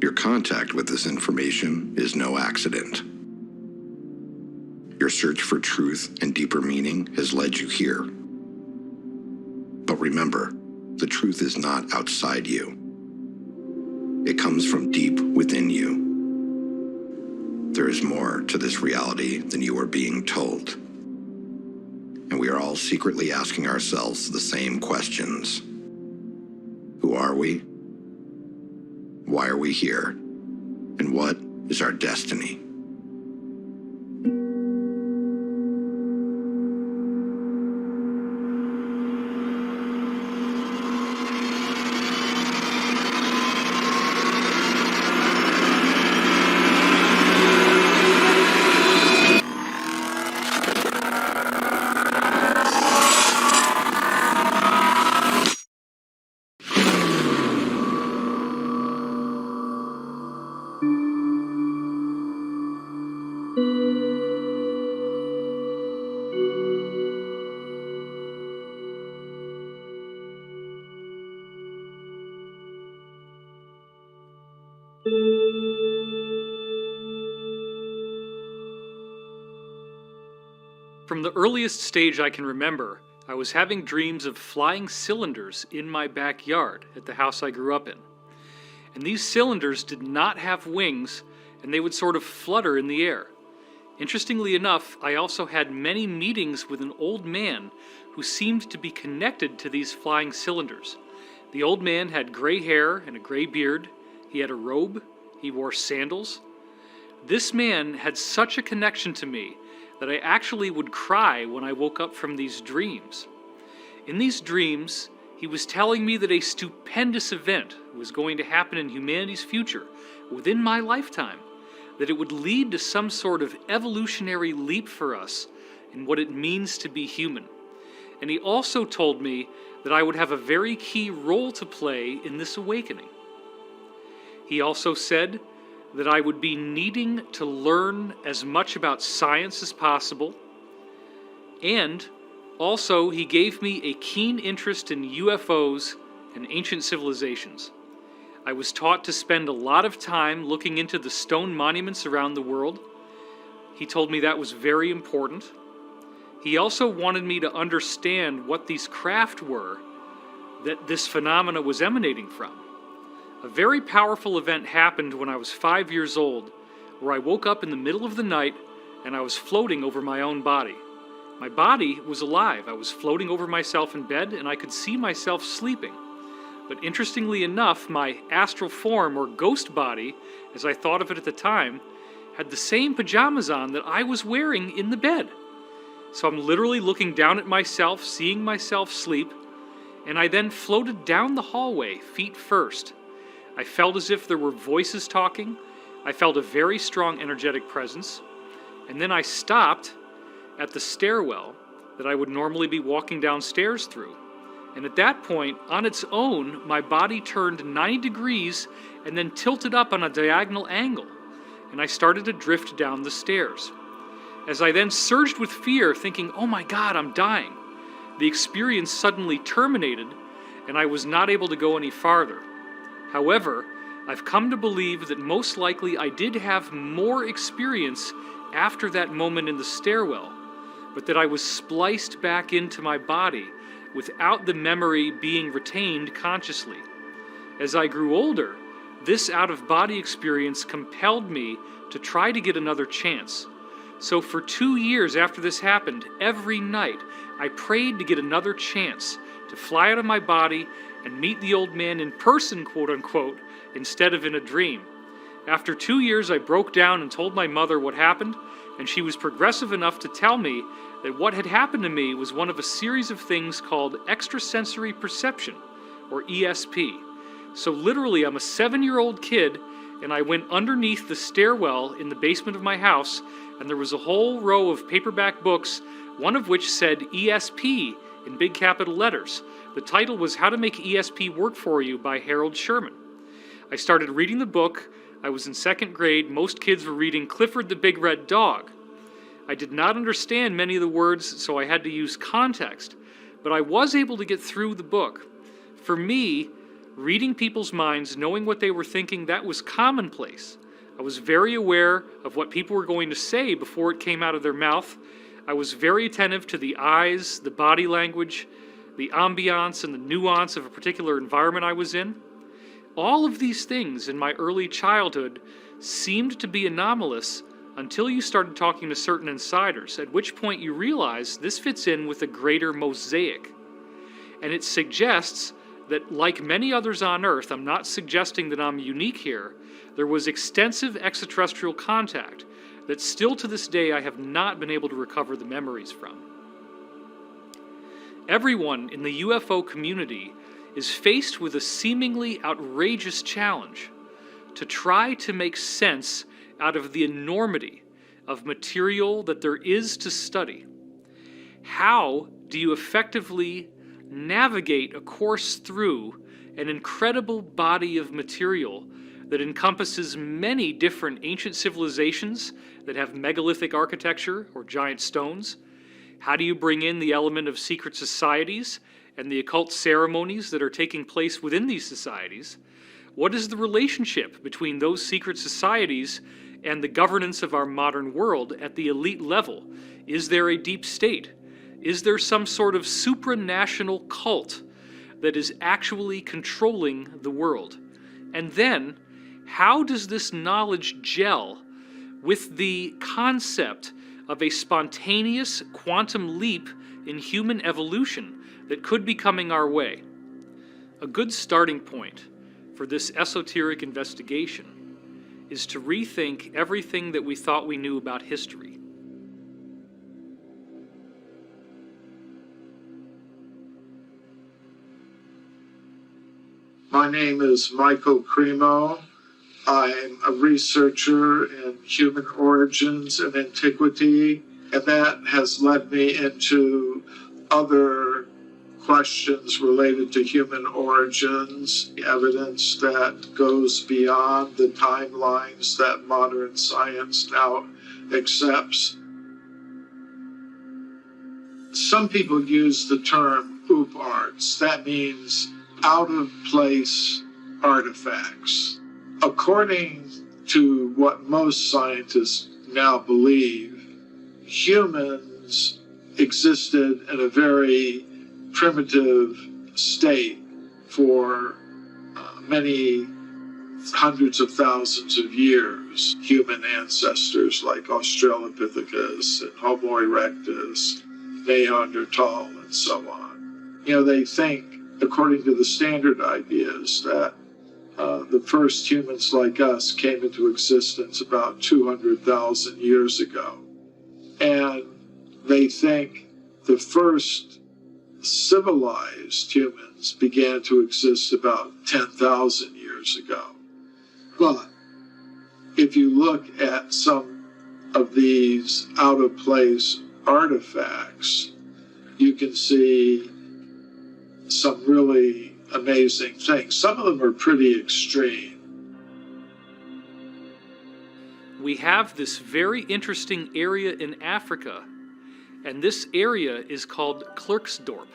Your contact with this information is no accident. Your search for truth and deeper meaning has led you here. But remember, the truth is not outside you. It comes from deep within you. There is more to this reality than you are being told. And we are all secretly asking ourselves the same questions. Who are we? Why are we here? And what is our destiny? From the earliest stage I can remember, I was having dreams of flying cylinders in my backyard at the house I grew up in. And these cylinders did not have wings, and they would sort of flutter in the air. Interestingly enough, I also had many meetings with an old man who seemed to be connected to these flying cylinders. The old man had gray hair and a gray beard. He had a robe. He wore sandals. This man had such a connection to me that I actually would cry when I woke up from these dreams. In these dreams, he was telling me that a stupendous event was going to happen in humanity's future within my lifetime, that it would lead to some sort of evolutionary leap for us in what it means to be human. And he also told me that I would have a very key role to play in this awakening. He also said that I would be needing to learn as much about science as possible, and also he gave me a keen interest in UFOs and ancient civilizations. I was taught to spend a lot of time looking into the stone monuments around the world. He told me that was very important. He also wanted me to understand what these craft were that this phenomena was emanating from. A very powerful event happened when I was 5 years old, where I woke up in the middle of the night and I was floating over my own body. My body was alive. I was floating over myself in bed and I could see myself sleeping. But interestingly enough, my astral form, or ghost body, as I thought of it at the time, had the same pajamas on that I was wearing in the bed. So I'm literally looking down at myself, seeing myself sleep, and I then floated down the hallway, feet first. I felt as if there were voices talking. I felt a very strong energetic presence. And then I stopped at the stairwell that I would normally be walking downstairs through. And at that point, on its own, my body turned 90 degrees and then tilted up on a diagonal angle. And I started to drift down the stairs. As I then surged with fear, thinking, oh my God, I'm dying, the experience suddenly terminated and I was not able to go any farther. However, I've come to believe that most likely I did have more experience after that moment in the stairwell, but that I was spliced back into my body without the memory being retained consciously. As I grew older, this out-of-body experience compelled me to try to get another chance. So for 2 years after this happened, every night I prayed to get another chance to fly out of my body and meet the old man in person, quote-unquote, instead of in a dream. After 2 years, I broke down and told my mother what happened, and she was progressive enough to tell me that what had happened to me was one of a series of things called extrasensory perception, or ESP. So literally, I'm a 7-year-old kid, and I went underneath the stairwell in the basement of my house, and there was a whole row of paperback books, one of which said ESP in big capital letters. The title was How to Make ESP Work For You by Harold Sherman. I started reading the book. I was in 2nd grade. Most kids were reading Clifford the Big Red Dog. I did not understand many of the words, so I had to use context, but I was able to get through the book. For me, Reading people's minds, knowing what they were thinking, that was commonplace. I was very aware of what people were going to say before it came out of their mouth. I was very attentive to the eyes, the body language, the ambiance, and the nuance of a particular environment I was in. All of these things in my early childhood seemed to be anomalous until you started talking to certain insiders, at which point you realize this fits in with a greater mosaic. And it suggests that, like many others on Earth, I'm not suggesting that I'm unique here, there was extensive extraterrestrial contact that still to this day I have not been able to recover the memories from. Everyone in the UFO community is faced with a seemingly outrageous challenge to try to make sense out of the enormity of material that there is to study. How do you effectively navigate a course through an incredible body of material that encompasses many different ancient civilizations that have megalithic architecture or giant stones? How do you bring in the element of secret societies and the occult ceremonies that are taking place within these societies? What is the relationship between those secret societies and the governance of our modern world at the elite level? Is there a deep state? Is there some sort of supranational cult that is actually controlling the world? And then, how does this knowledge gel with the concept of a spontaneous quantum leap in human evolution that could be coming our way? A good starting point for this esoteric investigation is to rethink everything that we thought we knew about history. My name is Michael Cremo. I'm a researcher in human origins and antiquity, and that has led me into other questions related to human origins, evidence that goes beyond the timelines that modern science now accepts. Some people use the term OOPArts. That means out-of-place artifacts. According to what most scientists now believe, humans existed in a very primitive state for many hundreds of thousands of years. Human ancestors like Australopithecus and Homo erectus, Neanderthal, and so on. They think, according to the standard ideas, that the first humans like us came into existence about 200,000 years ago. And they think the first civilized humans began to exist about 10,000 years ago. But if you look at some of these out-of-place artifacts, you can see some really amazing things. Some of them are pretty extreme. We have this very interesting area in Africa, and this area is called Klerksdorp.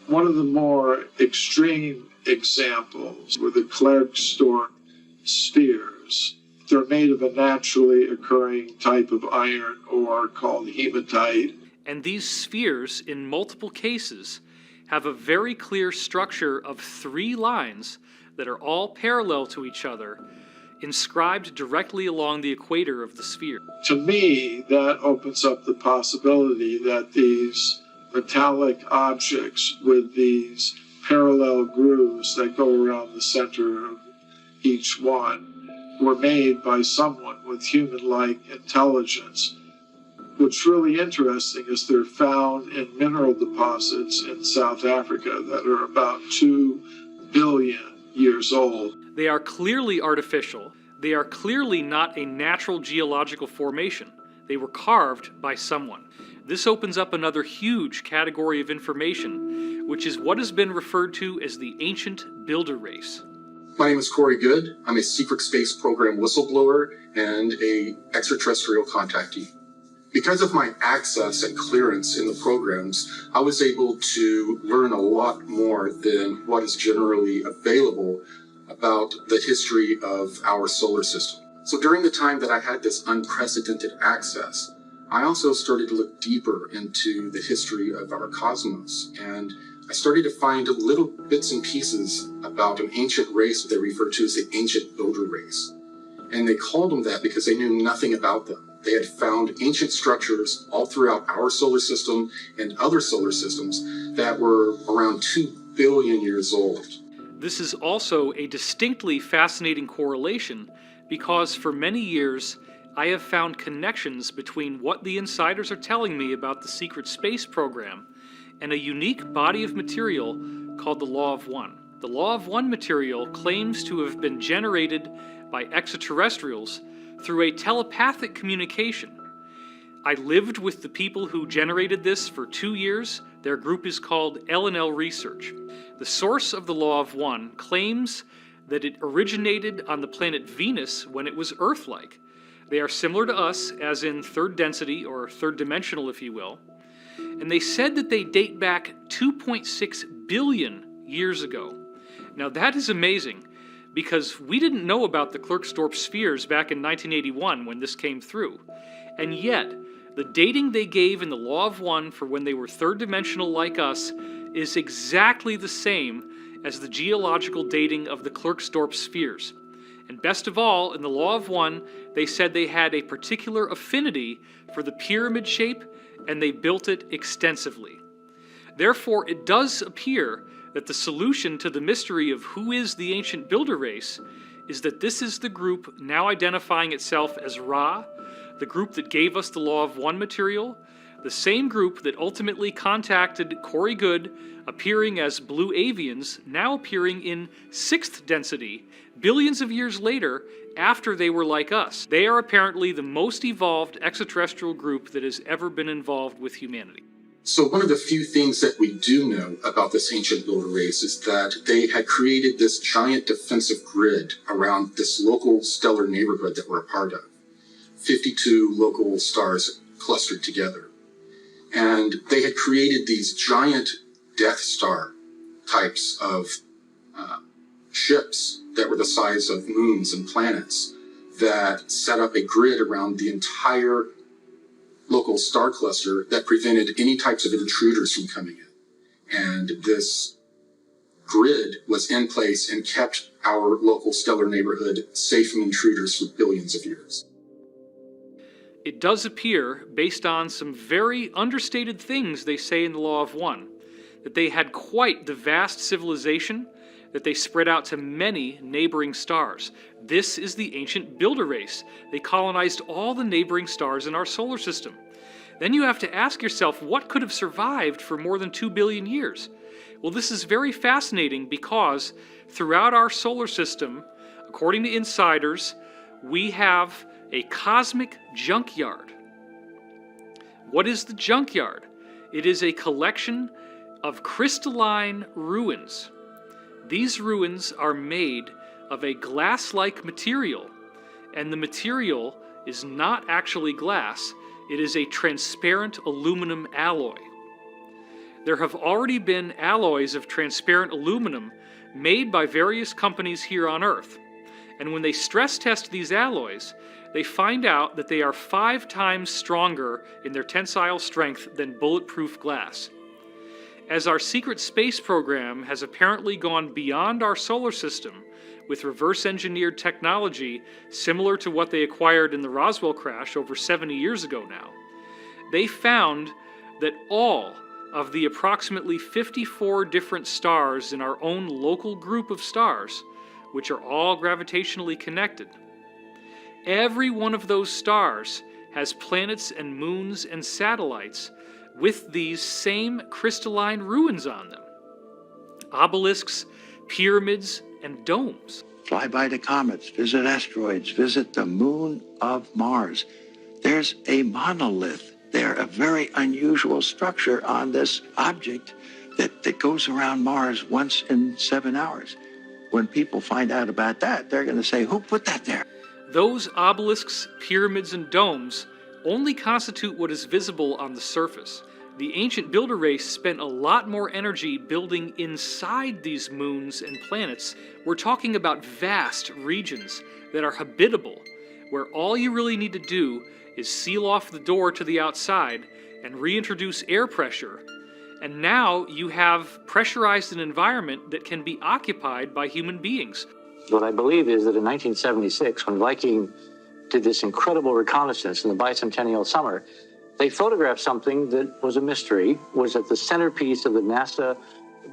One of the more extreme examples were the Klerksdorp spheres. They're made of a naturally occurring type of iron ore called hematite. And these spheres, in multiple cases, have a very clear structure of 3 lines that are all parallel to each other, inscribed directly along the equator of the sphere. To me, that opens up the possibility that these metallic objects with these parallel grooves that go around the center of each one were made by someone with human-like intelligence. What's really interesting is they're found in mineral deposits in South Africa that are about 2 billion years old. They are clearly artificial. They are clearly not a natural geological formation. They were carved by someone. This opens up another huge category of information, which is what has been referred to as the ancient builder race. My name is Corey Good. I'm a secret space program whistleblower and a extraterrestrial contactee. Because of my access and clearance in the programs, I was able to learn a lot more than what is generally available about the history of our solar system. So during the time that I had this unprecedented access, I also started to look deeper into the history of our cosmos, and I started to find little bits and pieces about an ancient race that they referred to as the ancient builder race. And they called them that because they knew nothing about them. They had found ancient structures all throughout our solar system and other solar systems that were around 2 billion years old. This is also a distinctly fascinating correlation because for many years I have found connections between what the insiders are telling me about the secret space program and a unique body of material called the Law of One. The Law of One material claims to have been generated by extraterrestrials through a telepathic communication. I lived with the people who generated this for 2 years. Their group is called L&L Research. The source of the Law of One claims that it originated on the planet Venus when it was Earth-like. They are similar to us, as in third density, or third dimensional, if you will. And they said that they date back 2.6 billion years ago. Now that is amazing, because we didn't know about the Klerksdorp spheres back in 1981 when this came through. And yet, the dating they gave in the Law of One for when they were third dimensional like us is exactly the same as the geological dating of the Klerksdorp spheres. And best of all, in the Law of One, they said they had a particular affinity for the pyramid shape, and they built it extensively. Therefore, it does appear that the solution to the mystery of who is the ancient builder race is that this is the group now identifying itself as Ra, the group that gave us the Law of One material, the same group that ultimately contacted Corey Goode, appearing as blue avians, now appearing in sixth density, billions of years later, after they were like us. They are apparently the most evolved extraterrestrial group that has ever been involved with humanity. So one of the few things that we do know about this ancient builder race is that they had created this giant defensive grid around this local stellar neighborhood that we're a part of. 52 local stars clustered together. And they had created these giant Death Star types of ships that were the size of moons and planets that set up a grid around the entire local star cluster that prevented any types of intruders from coming in. And this grid was in place and kept our local stellar neighborhood safe from intruders for billions of years. It does appear, based on some very understated things they say in the Law of One, that they had quite the vast civilization, that they spread out to many neighboring stars. This is the ancient builder race. They colonized all the neighboring stars in our solar system. Then you have to ask yourself, what could have survived for more than 2 billion years? Well, this is very fascinating because throughout our solar system, according to insiders, we have a cosmic junkyard. What is the junkyard? It is a collection of crystalline ruins. These ruins are made of a glass-like material, and the material is not actually glass. It is a transparent aluminum alloy. There have already been alloys of transparent aluminum made by various companies here on Earth, and when they stress test these alloys, they find out that they are 5 times stronger in their tensile strength than bulletproof glass. As our secret space program has apparently gone beyond our solar system with reverse-engineered technology similar to what they acquired in the Roswell crash over 70 years ago now, they found that all of the approximately 54 different stars in our own local group of stars, which are all gravitationally connected, every one of those stars has planets and moons and satellites with these same crystalline ruins on them. Obelisks, pyramids, and domes. Fly by the comets, visit asteroids, visit the moon of Mars. There's a monolith there, a very unusual structure on this object that goes around Mars once in 7 hours. When people find out about that, they're going to say, who put that there? Those obelisks, pyramids, and domes only constitute what is visible on the surface. The ancient builder race spent a lot more energy building inside these moons and planets. We're talking about vast regions that are habitable, where all you really need to do is seal off the door to the outside and reintroduce air pressure. And now you have pressurized an environment that can be occupied by human beings. What I believe is that in 1976, when Viking did this incredible reconnaissance in the bicentennial summer, they photographed something that was a mystery, was at the centerpiece of the NASA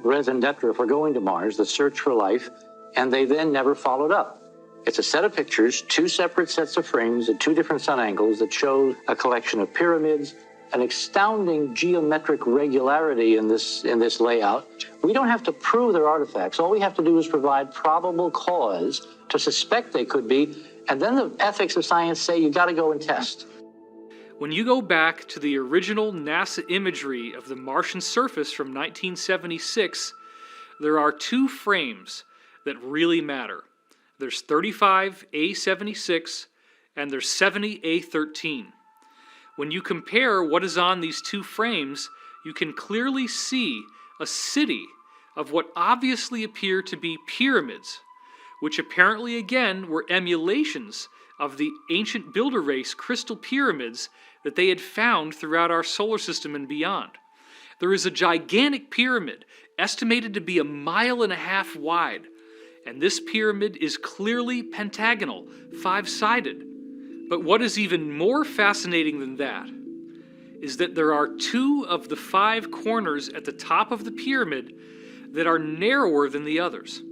raison d'etre for going to Mars, the search for life, and they then never followed up. It's a set of pictures, 2 separate sets of frames at 2 different sun angles that show a collection of pyramids, an astounding geometric regularity in this layout. We don't have to prove they're artifacts. All we have to do is provide probable cause to suspect they could be, and then the ethics of science say you got to go and test. When you go back to the original NASA imagery of the Martian surface from 1976, there are 2 frames that really matter. There's 35A76 and there's 70A13. When you compare what is on these 2 frames, you can clearly see a city of what obviously appear to be pyramids, which apparently again were emulations of the ancient builder race crystal pyramids that they had found throughout our solar system and beyond. There is a gigantic pyramid estimated to be 1.5 miles wide, and this pyramid is clearly pentagonal, 5-sided. But what is even more fascinating than that is that there are 2 of the 5 corners at the top of the pyramid that are narrower than the others.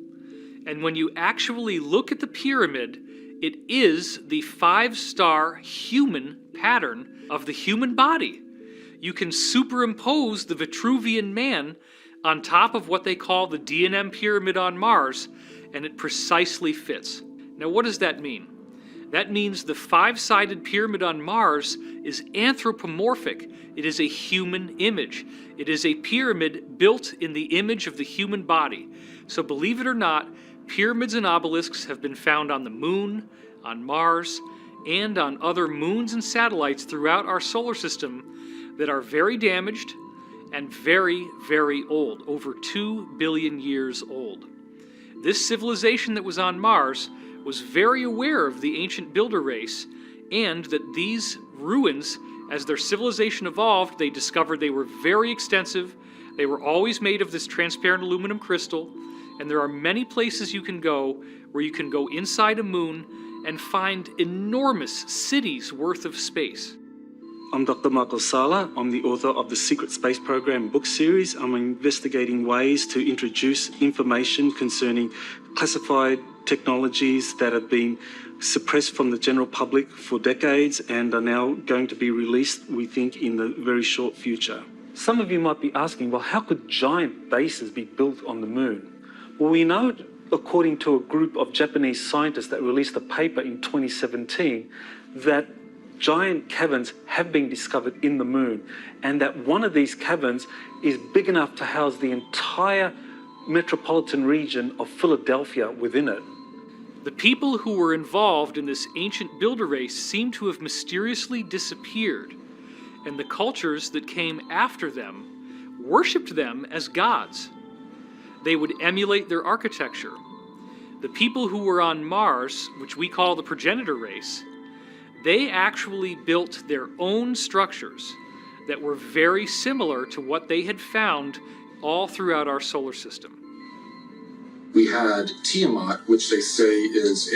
And when you actually look at the pyramid, it is the 5-star human pattern of the human body. You can superimpose the Vitruvian Man on top of what they call the D&M pyramid on Mars, and it precisely fits. Now, what does that mean? That means the 5-sided pyramid on Mars is anthropomorphic. It is a human image. It is a pyramid built in the image of the human body. So believe it or not, pyramids and obelisks have been found on the Moon, on Mars, and on other moons and satellites throughout our solar system that are very damaged and very, very old, over 2 billion years old. This civilization that was on Mars was very aware of the ancient builder race, and that these ruins, as their civilization evolved, they discovered they were very extensive. They were always made of this transparent aluminum crystal, and there are many places you can go where you can go inside a moon and find enormous cities worth of space. I'm Dr. Michael Sala. I'm the author of the Secret Space Program book series. I'm investigating ways to introduce information concerning classified technologies that have been suppressed from the general public for decades and are now going to be released, we think, in the very short future. Some of you might be asking, well, how could giant bases be built on the moon? Well, we know, according to a group of Japanese scientists that released a paper in 2017, that giant caverns have been discovered in the moon, and that one of these caverns is big enough to house the entire metropolitan region of Philadelphia within it. The people who were involved in this ancient builder race seem to have mysteriously disappeared, and the cultures that came after them worshipped them as gods. They would emulate their architecture. The people who were on Mars, which we call the progenitor race, they actually built their own structures that were very similar to what they had found all throughout our solar system. We had Tiamat, which they say is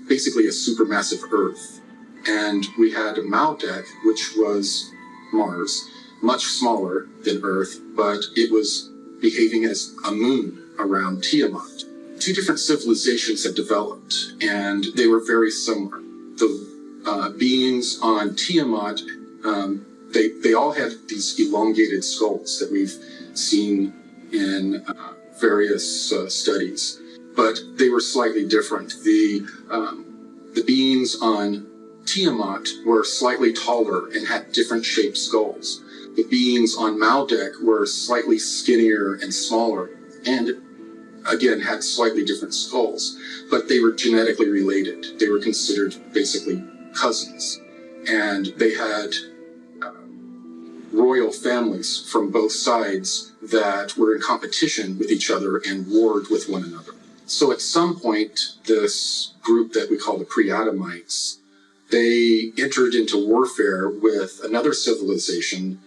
basically a supermassive Earth. And we had Maldek, which was Mars, much smaller than Earth, but it was behaving as a moon around Tiamat. 2 different civilizations had developed, and they were very similar. The beings on Tiamat, they all had these elongated skulls that we've seen in various studies, but they were slightly different. The beings on Tiamat were slightly taller and had different shaped skulls. The beings on Maldek were slightly skinnier and smaller, and again had slightly different skulls, but they were genetically related. They were considered basically cousins. And they had royal families from both sides that were in competition with each other and warred with one another. So at some point, this group that we call the pre-Adamites, they entered into warfare with another civilization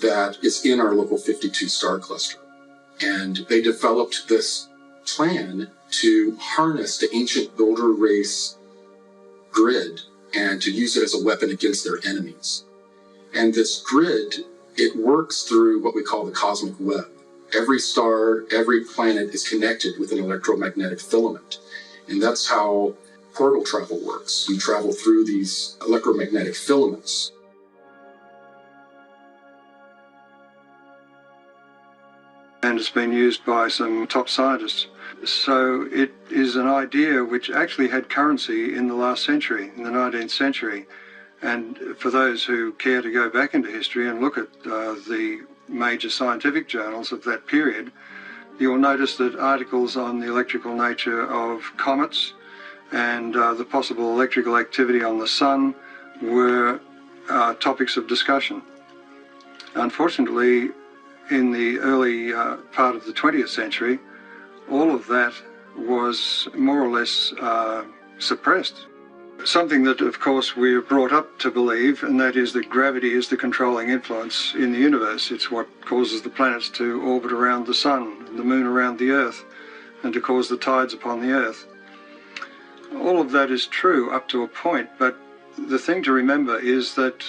that is in our local 52 star cluster. And they developed this plan to harness the ancient builder race grid and to use it as a weapon against their enemies. And this grid, it works through what we call the cosmic web. Every star, every planet is connected with an electromagnetic filament. And that's how portal travel works. You travel through these electromagnetic filaments. And it's been used by some top scientists. So it is an idea which actually had currency in the last century, in the 19th century. And for those who care to go back into history and look at the major scientific journals of that period, you'll notice that articles on the electrical nature of comets and the possible electrical activity on the sun were topics of discussion. Unfortunately, in the early part of the 20th century, all of that was more or less suppressed. Something that, of course, we're brought up to believe, and that is that gravity is the controlling influence in the universe. It's what causes the planets to orbit around the sun and the moon around the earth, and to cause the tides upon the earth. All of that is true up to a point, but the thing to remember is that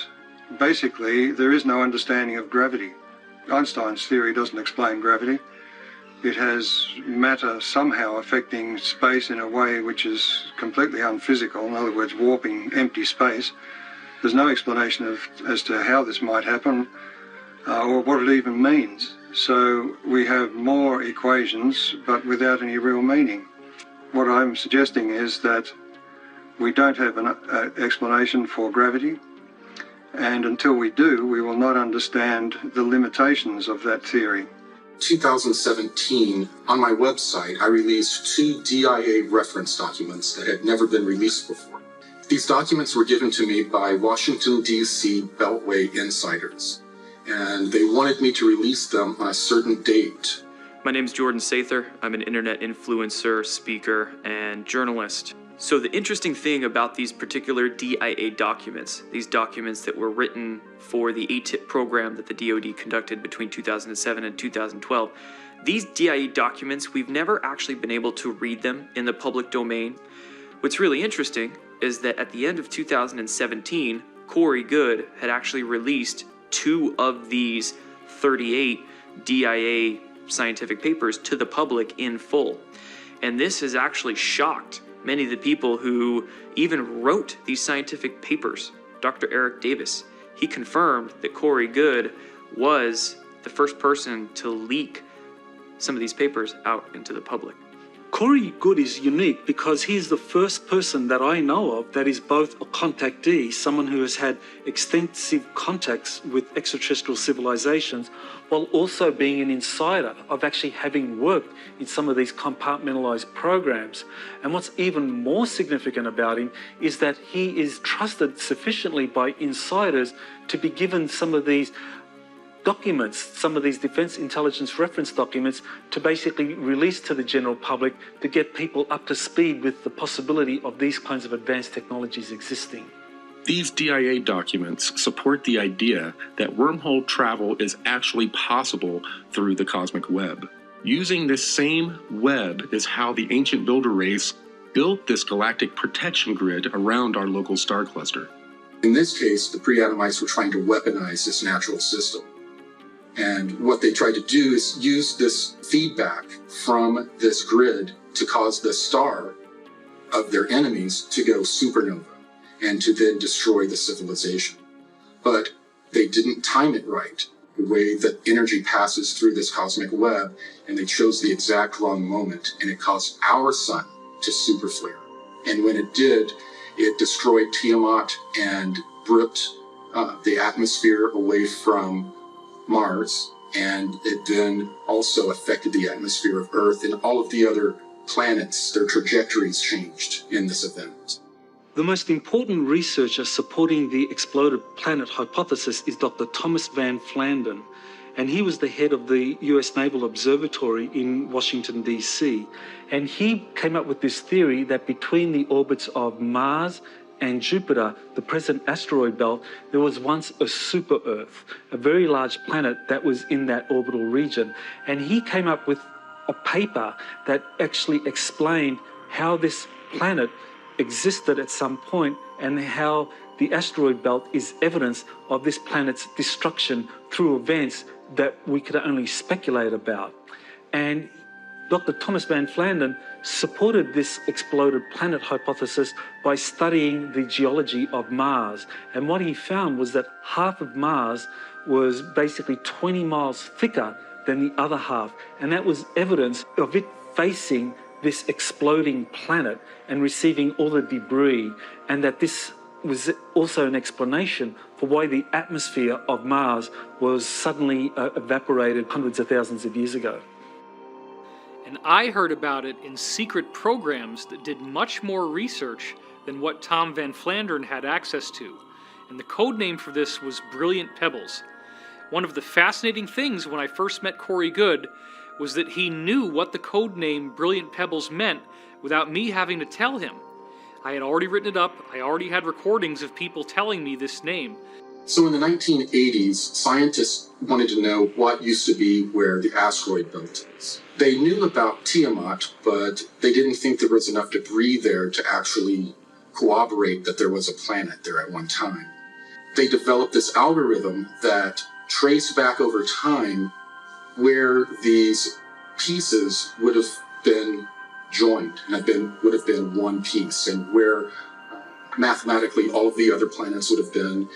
basically there is no understanding of gravity. Einstein's theory doesn't explain gravity. It has matter somehow affecting space in a way which is completely unphysical, in other words, warping empty space. There's no explanation as to how this might happen or what it even means. So we have more equations, but without any real meaning. What I'm suggesting is that we don't have an explanation for gravity, and until we do, we will not understand the limitations of that theory. 2017, on my website, I released 2 DIA reference documents that had never been released before. These documents were given to me by Washington, D.C. Beltway insiders, and they wanted me to release them on a certain date. My name is Jordan Sather. I'm an internet influencer, speaker, and journalist. So the interesting thing about these particular DIA documents, these documents that were written for the ATIP program that the DoD conducted between 2007 and 2012, these DIA documents, we've never actually been able to read them in the public domain. What's really interesting is that at the end of 2017, Corey Goode had actually released 2 of these 38 DIA scientific papers to the public in full. And this has actually shocked many of the people who even wrote these scientific papers. Dr. Eric Davis, he confirmed that Corey Goode was the first person to leak some of these papers out into the public. Corey Goode is unique because he's the first person that I know of that is both a contactee, someone who has had extensive contacts with extraterrestrial civilizations, while also being an insider of actually having worked in some of these compartmentalized programs. And what's even more significant about him is that he is trusted sufficiently by insiders to be given some of these documents, some of these defense intelligence reference documents, to basically release to the general public to get people up to speed with the possibility of these kinds of advanced technologies existing. These DIA documents support the idea that wormhole travel is actually possible through the cosmic web. Using this same web is how the ancient builder race built this galactic protection grid around our local star cluster. In this case, the pre-Adamites were trying to weaponize this natural system. And what they tried to do is use this feedback from this grid to cause the star of their enemies to go supernova and to then destroy the civilization. But they didn't time it right, the way that energy passes through this cosmic web, and they chose the exact wrong moment, and it caused our sun to superflare. And when it did, it destroyed Tiamat and ripped the atmosphere away from Mars, and it then also affected the atmosphere of Earth, and all of the other planets, their trajectories changed in this event. The most important researcher supporting the exploded planet hypothesis is Dr. Thomas Van Flandern, and he was the head of the US Naval Observatory in Washington, D.C. And he came up with this theory that between the orbits of Mars and Jupiter, the present asteroid belt, there was once a super Earth, a very large planet that was in that orbital region. And he came up with a paper that actually explained how this planet existed at some point and how the asteroid belt is evidence of this planet's destruction through events that we could only speculate about. And Dr. Thomas Van Flandern supported this exploded planet hypothesis by studying the geology of Mars. And what he found was that half of Mars was basically 20 miles thicker than the other half. And that was evidence of it facing this exploding planet and receiving all the debris, and that this was also an explanation for why the atmosphere of Mars was suddenly evaporated hundreds of thousands of years ago. And I heard about it in secret programs that did much more research than what Tom Van Flandern had access to, and the code name for this was Brilliant Pebbles. One of the fascinating things when I first met Corey Goode was that he knew what the code name Brilliant Pebbles meant without me having to tell him. I had already written it up, I already had recordings of people telling me this name. So in the 1980s, scientists wanted to know what used to be where the asteroid belt is. They knew about Tiamat, but they didn't think there was enough debris there to actually corroborate that there was a planet there at one time. They developed this algorithm that traced back over time where these pieces would have been joined and would have been one piece, and where mathematically all of the other planets would have been.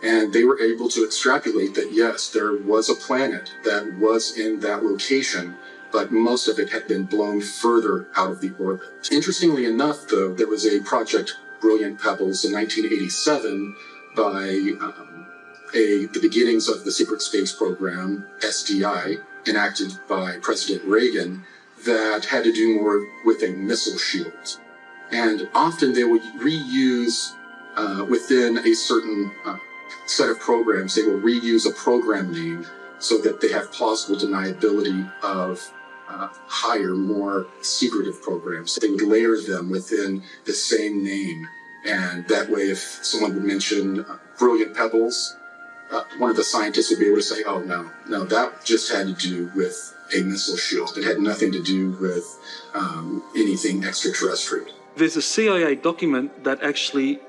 And they were able to extrapolate that, yes, there was a planet that was in that location, but most of it had been blown further out of the orbit. Interestingly enough, though, there was a project, Brilliant Pebbles, in 1987 by the beginnings of the secret space program, SDI, enacted by President Reagan, that had to do more with a missile shield. And often they would reuse, within a certain set of programs, they will reuse a program name so that they have plausible deniability of higher, more secretive programs. They would layer them within the same name. And that way, if someone would mention Brilliant Pebbles, one of the scientists would be able to say, oh, no, that just had to do with a missile shield. It had nothing to do with anything extraterrestrial. There's a CIA document that actually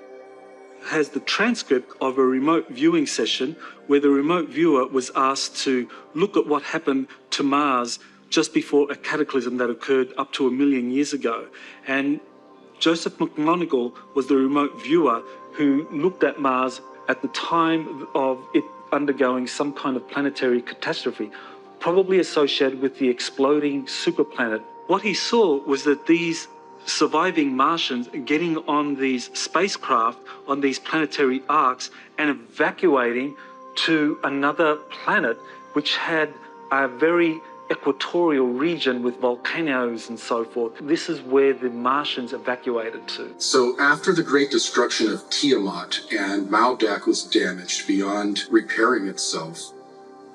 has the transcript of a remote viewing session where the remote viewer was asked to look at what happened to Mars just before a cataclysm that occurred up to 1 million years ago. And Joseph McMoneagle was the remote viewer who looked at Mars at the time of it undergoing some kind of planetary catastrophe, probably associated with the exploding superplanet. What he saw was that these surviving Martians getting on these spacecraft, on these planetary arcs, and evacuating to another planet which had a very equatorial region with volcanoes and so forth. This is where the Martians evacuated to. So after the great destruction of Tiamat and Maldak was damaged beyond repairing itself,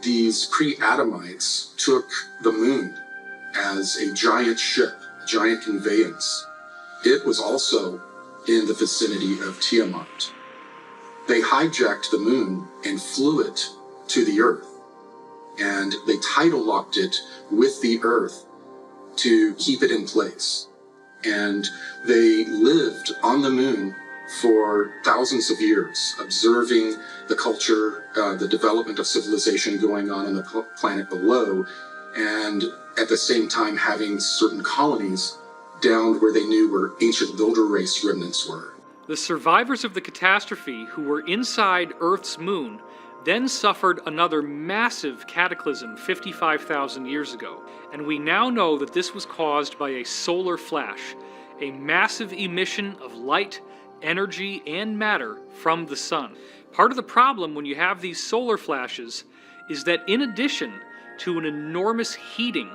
these pre-Adamites took the moon as a giant ship, a giant conveyance. It was also in the vicinity of Tiamat. They hijacked the moon and flew it to the Earth. And they tidal locked it with the Earth to keep it in place. And they lived on the moon for thousands of years, observing the culture, the development of civilization going on the planet below, and at the same time having certain colonies down where they knew where ancient builder race remnants were. The survivors of the catastrophe who were inside Earth's moon then suffered another massive cataclysm 55,000 years ago, and we now know that this was caused by a solar flash, a massive emission of light, energy, and matter from the sun. Part of the problem when you have these solar flashes is that in addition to an enormous heating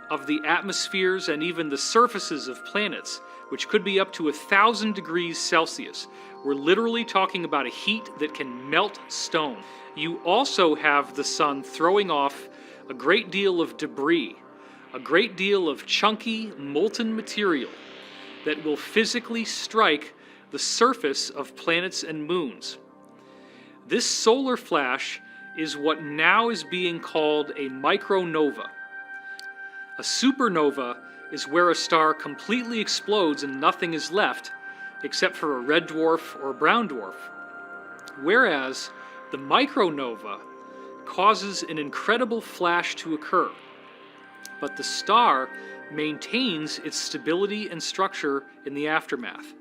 of the atmospheres and even the surfaces of planets, which could be up to 1,000 degrees Celsius. We're literally talking about a heat that can melt stone. You also have the sun throwing off a great deal of debris, a great deal of chunky, molten material that will physically strike the surface of planets and moons. This solar flash is what now is being called a micronova. A supernova is where a star completely explodes and nothing is left except for a red dwarf or a brown dwarf. Whereas the micronova causes an incredible flash to occur, but the star maintains its stability and structure in the aftermath.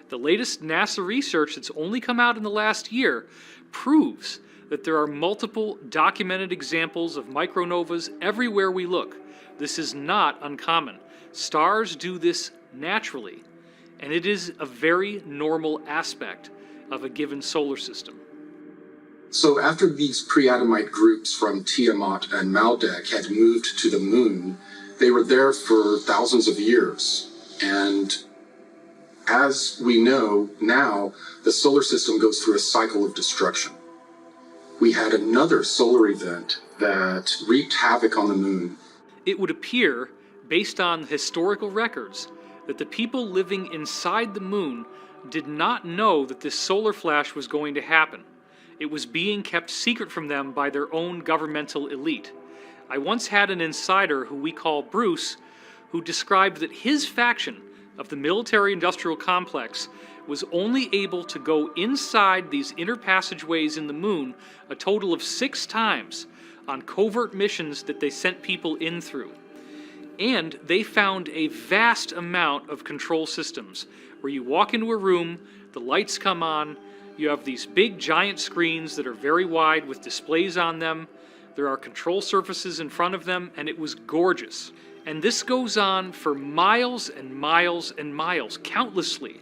The latest NASA research that's only come out in the last year proves that there are multiple documented examples of micronovas everywhere we look. This is not uncommon. Stars do this naturally, and it is a very normal aspect of a given solar system. So after these pre-Adamite groups from Tiamat and Maldek had moved to the moon, they were there for thousands of years. And as we know now, the solar system goes through a cycle of destruction. We had another solar event that wreaked havoc on the moon. It would appear, based on historical records, that the people living inside the moon did not know that this solar flash was going to happen. It was being kept secret from them by their own governmental elite. I once had an insider who we call Bruce, who described that his faction of the military-industrial complex was only able to go inside these inner passageways in the moon a total of 6 times on covert missions that they sent people in through. And they found a vast amount of control systems where you walk into a room, the lights come on, you have these big giant screens that are very wide with displays on them, there are control surfaces in front of them, and it was gorgeous. And this goes on for miles and miles and miles, countlessly.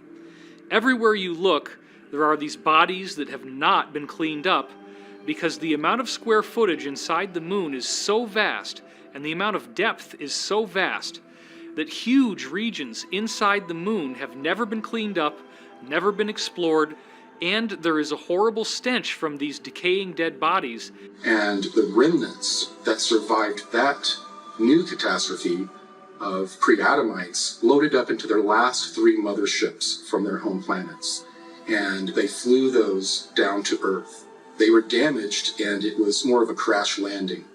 Everywhere you look, there are these bodies that have not been cleaned up because the amount of square footage inside the moon is so vast and the amount of depth is so vast that huge regions inside the moon have never been cleaned up, never been explored, and there is a horrible stench from these decaying dead bodies. And the remnants that survived that new catastrophe of pre-Adamites loaded up into their last 3 motherships from their home planets, and they flew those down to Earth. They were damaged, and it was more of a crash landing.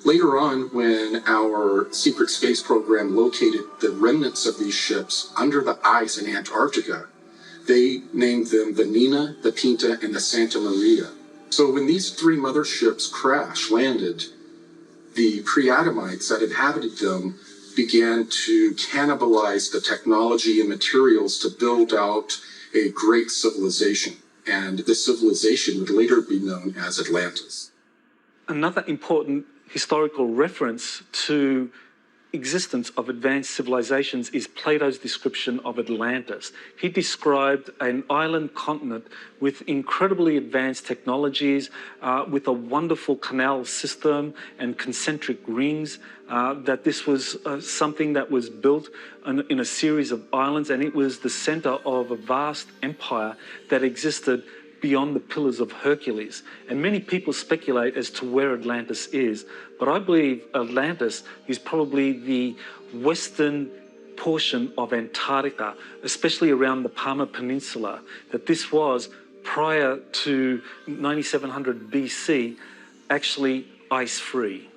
Later on, when our secret space program located the remnants of these ships under the ice in Antarctica, they named them the Nina, the Pinta, and the Santa Maria. So when these 3 motherships crash landed, the pre-Adamites that inhabited them began to cannibalize the technology and materials to build out a great civilization. And this civilization would later be known as Atlantis. Another important historical reference to existence of advanced civilizations is Plato's description of Atlantis. He described an island continent with incredibly advanced technologies, with a wonderful canal system and concentric rings, that this was something that was built in a series of islands, and it was the center of a vast empire that existed beyond the Pillars of Hercules. And many people speculate as to where Atlantis is, but I believe Atlantis is probably the western portion of Antarctica, especially around the Palmer Peninsula, that this was, prior to 9700 BC, actually ice-free.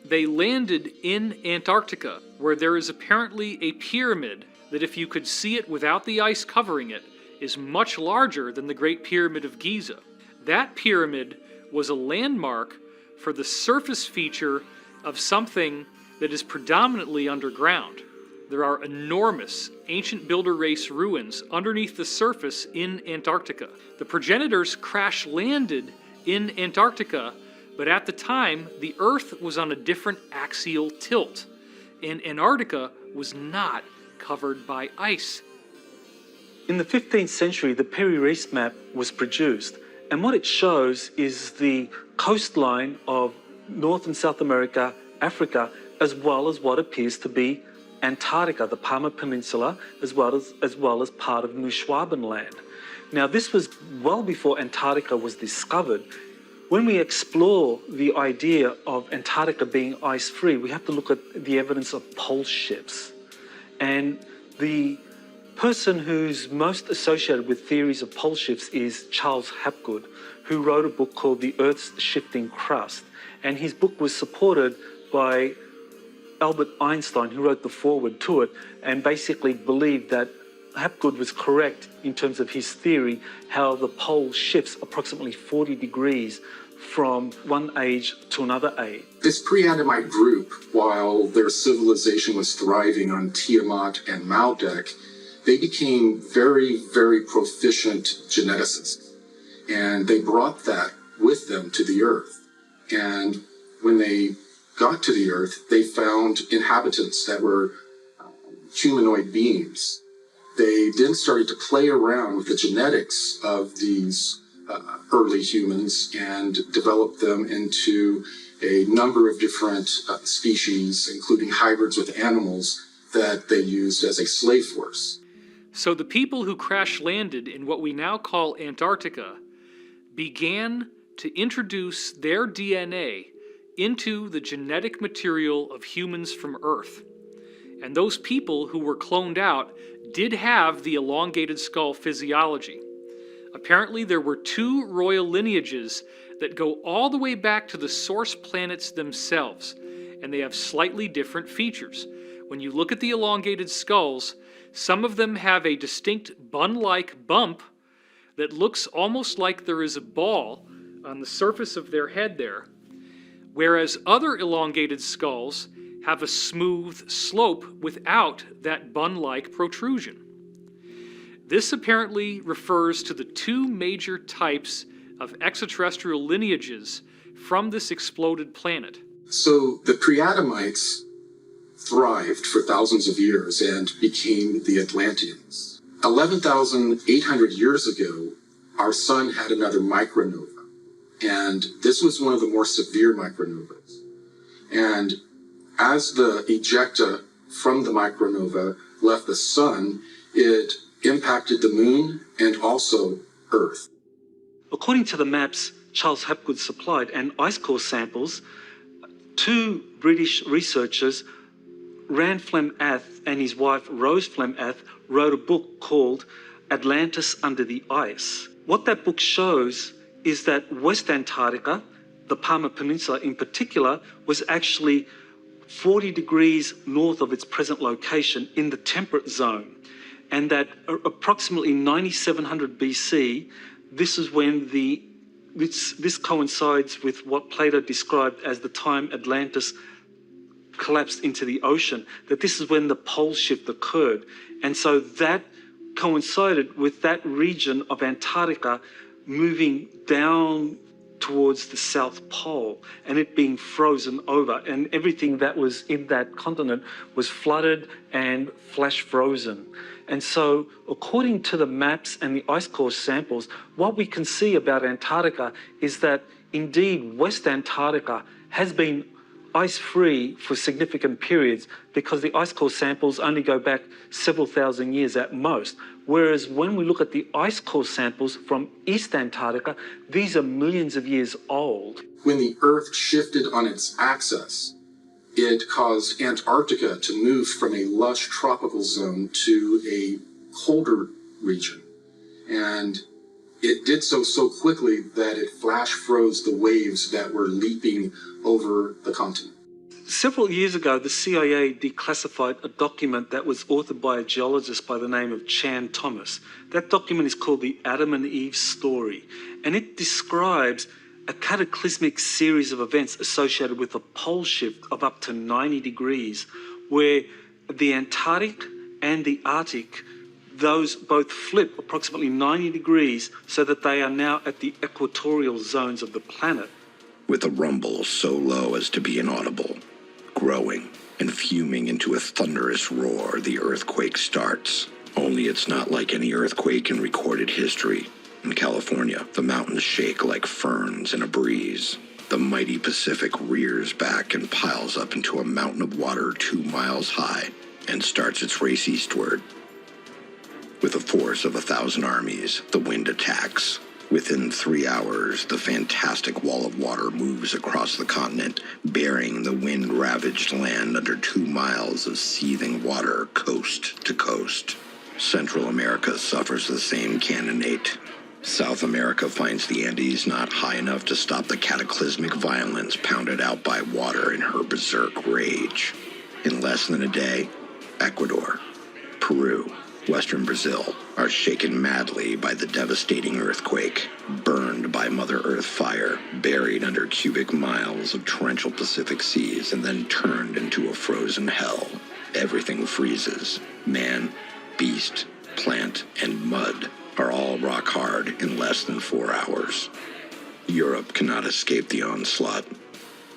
They landed in Antarctica, where there is apparently a pyramid that, if you could see it without the ice covering it, is much larger than the Great Pyramid of Giza. That pyramid was a landmark for the surface feature of something that is predominantly underground. There are enormous ancient builder race ruins underneath the surface in Antarctica. The progenitors crash-landed in Antarctica, but at the time, the Earth was on a different axial tilt, and Antarctica was not covered by ice. In the 15th century, the Peri-Reis map was produced, and what it shows is the coastline of North and South America, Africa, as well as what appears to be Antarctica, the Palmer Peninsula, as well as part of New Schwabenland. Now, this was well before Antarctica was discovered. When we explore the idea of Antarctica being ice-free, we have to look at the evidence of pole shifts. And the person who's most associated with theories of pole shifts is Charles Hapgood, who wrote a book called The Earth's Shifting Crust. And his book was supported by Albert Einstein, who wrote the foreword to it, and basically believed that Hapgood was correct in terms of his theory, how the pole shifts approximately 40 degrees from one age to another age. This pre-Adamite group, while their civilization was thriving on Tiamat and Maldek, they became very, very proficient geneticists. And they brought that with them to the Earth. And when they got to the Earth, they found inhabitants that were humanoid beings. They then started to play around with the genetics of these early humans and develop them into a number of different species, including hybrids with animals that they used as a slave force. So the people who crash landed in what we now call Antarctica began to introduce their DNA into the genetic material of humans from Earth. And those people who were cloned out did have the elongated skull physiology. Apparently, there were two royal lineages that go all the way back to the source planets themselves, and they have slightly different features. When you look at the elongated skulls, some of them have a distinct bun-like bump that looks almost like there is a ball on the surface of their head there, whereas other elongated skulls have a smooth slope without that bun-like protrusion. This apparently refers to the two major types of extraterrestrial lineages from this exploded planet. So the pre-Adamites thrived for thousands of years and became the Atlanteans. 11,800 years ago, our sun had another micronova. And this was one of the more severe micronovas. And as the ejecta from the micronova left the sun, it impacted the moon and also Earth. According to the maps Charles Hapgood supplied and ice core samples, two British researchers, Rand Flem-Ath and his wife Rose Flem-Ath, wrote a book called Atlantis Under the Ice. What that book shows is that West Antarctica, the Palmer Peninsula in particular, was actually 40 degrees north of its present location in the temperate zone. And that approximately 9700 BC, this is when this coincides with what Plato described as the time Atlantis collapsed into the ocean, that this is when the pole shift occurred. And so that coincided with that region of Antarctica moving down towards the South Pole and it being frozen over, and everything that was in that continent was flooded and flash frozen. And so according to the maps and the ice core samples, what we can see about Antarctica is that indeed West Antarctica has been ice-free for significant periods because the ice core samples only go back several thousand years at most. Whereas when we look at the ice core samples from East Antarctica, these are millions of years old. When the Earth shifted on its axis, it caused Antarctica to move from a lush tropical zone to a colder region. And it did so quickly that it flash froze the waves that were leaping over the continent. Several years ago, the CIA declassified a document that was authored by a geologist by the name of Chan Thomas. That document is called the Adam and Eve Story, and it describes a cataclysmic series of events associated with a pole shift of up to 90 degrees, where the Antarctic and the Arctic, those both flip approximately 90 degrees so that they are now at the equatorial zones of the planet. With a rumble so low as to be inaudible, growing and fuming into a thunderous roar, the earthquake starts. Only it's not like any earthquake in recorded history. In California, the mountains shake like ferns in a breeze. The mighty Pacific rears back and piles up into a mountain of water 2 miles high. and starts its race eastward. With a force of 1,000 armies, the wind attacks. Within 3 hours, the fantastic wall of water moves across the continent, burying the wind-ravaged land under 2 miles of seething water coast to coast. Central America suffers the same cannonade. South America finds the Andes not high enough to stop the cataclysmic violence pounded out by water in her berserk rage. In less than a day, Ecuador, Peru, Western Brazil are shaken madly by the devastating earthquake, burned by Mother Earth fire, buried under cubic miles of torrential Pacific seas, and then turned into a frozen hell. Everything freezes. Man, beast, plant, and mud are all rock hard in less than 4 hours. Europe cannot escape the onslaught.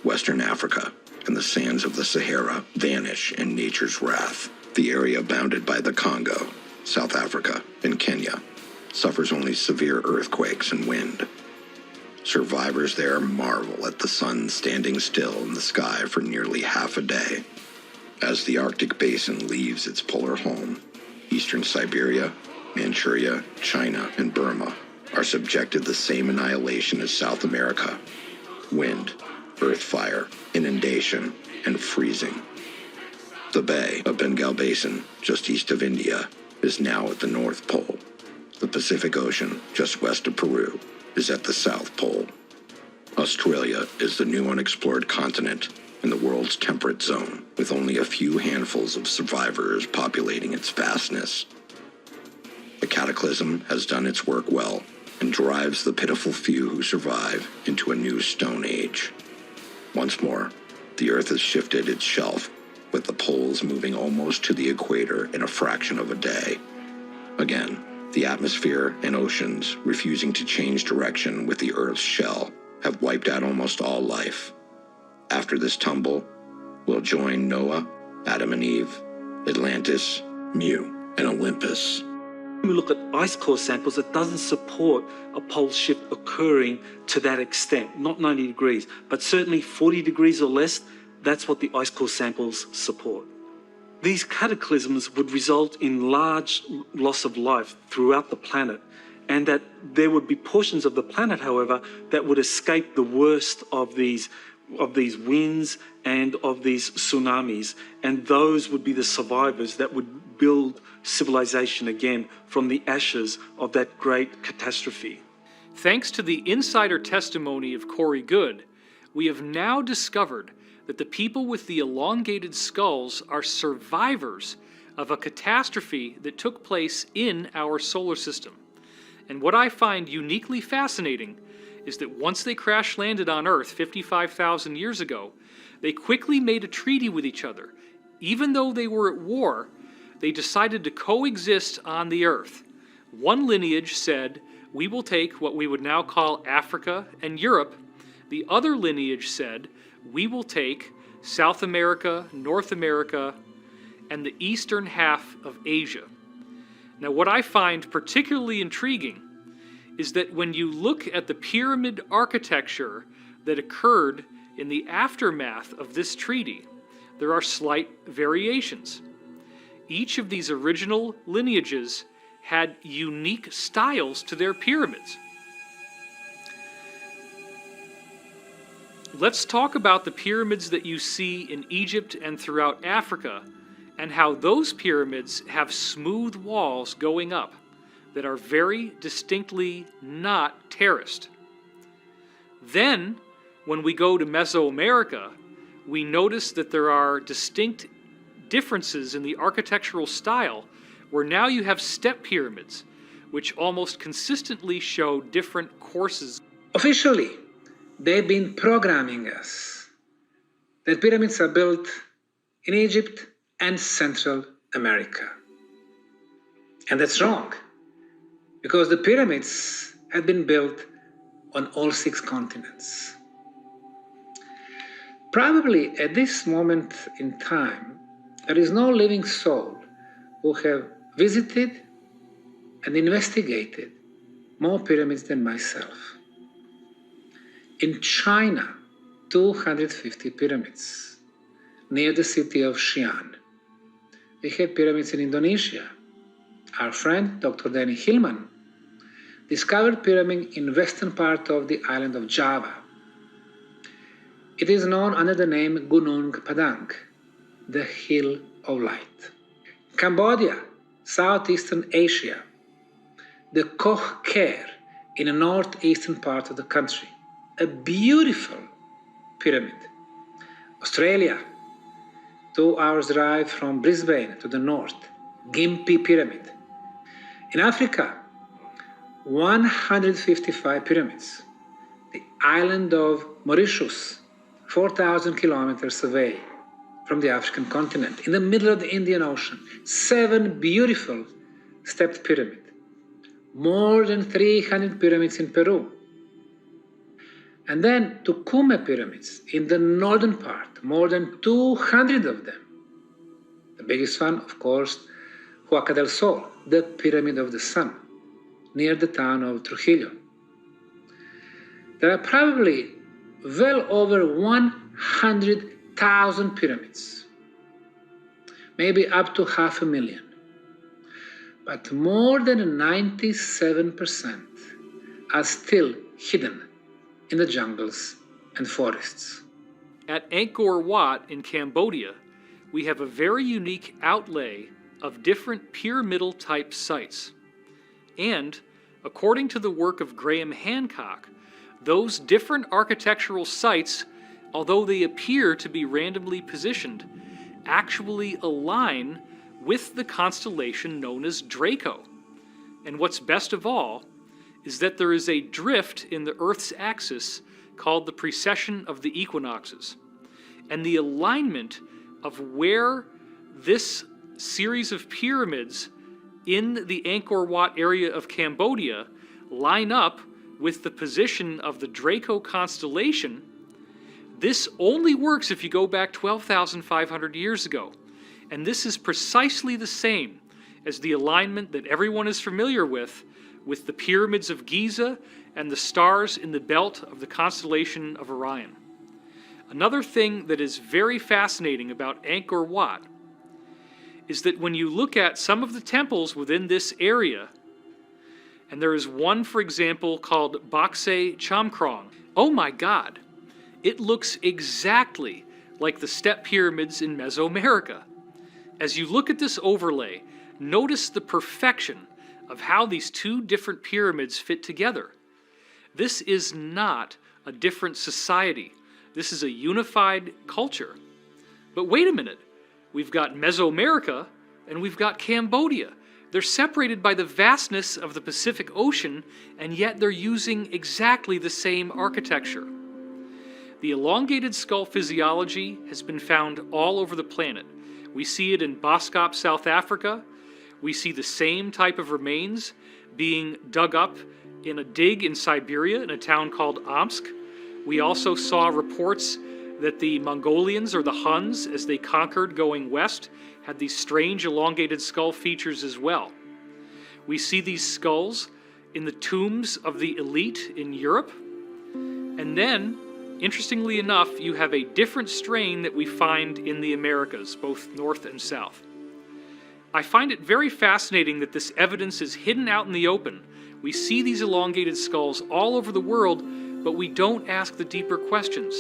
Western Africa and the sands of the Sahara vanish in nature's wrath. The area bounded by the Congo, South Africa, and Kenya suffers only severe earthquakes and wind. Survivors there marvel at the sun standing still in the sky for nearly half a day. As the Arctic basin leaves its polar home, eastern Siberia, Manchuria, China, and Burma are subjected to the same annihilation as South America. Wind, earth fire, inundation, and freezing. The Bay of Bengal Basin, just east of India, is now at the North Pole. The Pacific Ocean, just west of Peru, is at the South Pole. Australia is the new unexplored continent in the world's temperate zone, with only a few handfuls of survivors populating its vastness. The cataclysm has done its work well and drives the pitiful few who survive into a new Stone Age. Once more, the Earth has shifted its shelf, with the poles moving almost to the equator in a fraction of a day. Again, the atmosphere and oceans, refusing to change direction with the Earth's shell, have wiped out almost all life. After this tumble, we'll join Noah, Adam and Eve, Atlantis, Mu, and Olympus. When we look at ice core samples, it doesn't support a pole shift occurring to that extent, not 90 degrees, but certainly 40 degrees or less. That's what the ice core samples support. These cataclysms would result in large loss of life throughout the planet, and that there would be portions of the planet, however, that would escape the worst of these winds and of these tsunamis, and those would be the survivors that would build civilization again from the ashes of that great catastrophe. Thanks to the insider testimony of Corey Goode, we have now discovered that the people with the elongated skulls are survivors of a catastrophe that took place in our solar system. And what I find uniquely fascinating is that once they crash landed on Earth 55,000 years ago, they quickly made a treaty with each other. Even though they were at war, they decided to coexist on the Earth. One lineage said, "We will take what we would now call Africa and Europe." The other lineage said, "We will take South America, North America, and the eastern half of Asia." Now, what I find particularly intriguing is that when you look at the pyramid architecture that occurred in the aftermath of this treaty, there are slight variations. Each of these original lineages had unique styles to their pyramids. Let's talk about the pyramids that you see in Egypt and throughout Africa, and how those pyramids have smooth walls going up that are very distinctly not terraced. Then, when we go to Mesoamerica, we notice that there are distinct differences in the architectural style, where now you have step pyramids, which almost consistently show different courses. Officially, they've been programming us that pyramids are built in Egypt and Central America. And that's wrong, because the pyramids had been built on all 6 continents. Probably at this moment in time, there is no living soul who have visited and investigated more pyramids than myself. In China, 250 pyramids near the city of Xi'an. we have pyramids in Indonesia. Our friend, Dr. Danny Hillman, discovered pyramid in western part of the island of Java. It is known under the name Gunung Padang, the Hill of Light. Cambodia, Southeastern Asia, the Koh Ker in the northeastern part of the country, a beautiful pyramid. Australia, 2 hours drive from Brisbane to the north, Gympie Pyramid. In Africa, 155 pyramids. The island of Mauritius, 4,000 kilometers away from the African continent, in the middle of the Indian Ocean, 7 beautiful stepped pyramids. More than 300 pyramids in Peru. And then Tucumã pyramids in the northern part, more than 200 of them. The biggest one, of course, Huaca del Sol, the Pyramid of the Sun, near the town of Trujillo. There are probably well over 100,000 pyramids, maybe up to 500,000. But more than 97% are still hidden in the jungles and forests. At Angkor Wat in Cambodia, we have a very unique outlay of different pyramidal type sites. And, according to the work of Graham Hancock, those different architectural sites, although they appear to be randomly positioned, actually align with the constellation known as Draco. And what's best of all is that there is a drift in the Earth's axis called the precession of the equinoxes. And the alignment of where this series of pyramids in the Angkor Wat area of Cambodia line up with the position of the Draco constellation, this only works if you go back 12,500 years ago. And this is precisely the same as the alignment that everyone is familiar with the pyramids of Giza and the stars in the belt of the constellation of Orion. Another thing that is very fascinating about Angkor Wat is that when you look at some of the temples within this area, and there is one, for example, called Bakse Chamkrong, oh my God, it looks exactly like the step pyramids in Mesoamerica. As you look at this overlay, notice the perfection of how these two different pyramids fit together. This is not a different society. This is a unified culture. But wait a minute. We've got Mesoamerica and we've got Cambodia. They're separated by the vastness of the Pacific Ocean, and yet they're using exactly the same architecture. The elongated skull physiology has been found all over the planet. We see it in Boskop, South Africa. We see the same type of remains being dug up in a dig in Siberia in a town called Omsk. We also saw reports that the Mongolians, or the Huns, as they conquered going west, had these strange elongated skull features as well. We see these skulls in the tombs of the elite in Europe. And then, interestingly enough, you have a different strain that we find in the Americas, both north and south. I find it very fascinating that this evidence is hidden out in the open. We see these elongated skulls all over the world, but we don't ask the deeper questions.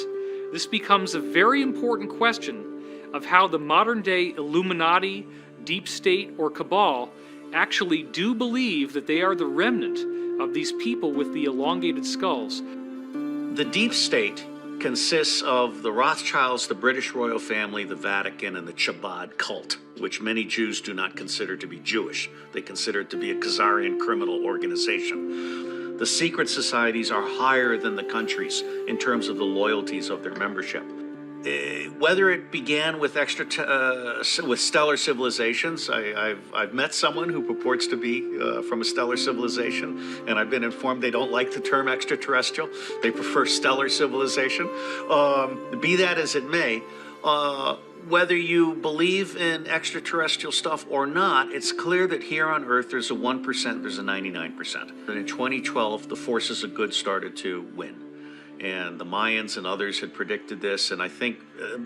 This becomes a very important question of how the modern-day Illuminati, deep state, or cabal actually do believe that they are the remnant of these people with the elongated skulls. The deep state consists of the Rothschilds, the British royal family, the Vatican, and the Chabad cult, which many Jews do not consider to be Jewish. They consider it to be a Khazarian criminal organization. The secret societies are higher than the countries in terms of the loyalties of their membership. Whether it began with with stellar civilizations, I've met someone who purports to be from a stellar civilization, and I've been informed they don't like the term extraterrestrial. They prefer stellar civilization. Be that as it may, whether you believe in extraterrestrial stuff or not, it's clear that here on Earth there's a 1%, there's a 99%. And in 2012, the forces of good started to win. and the Mayans and others had predicted this. And I think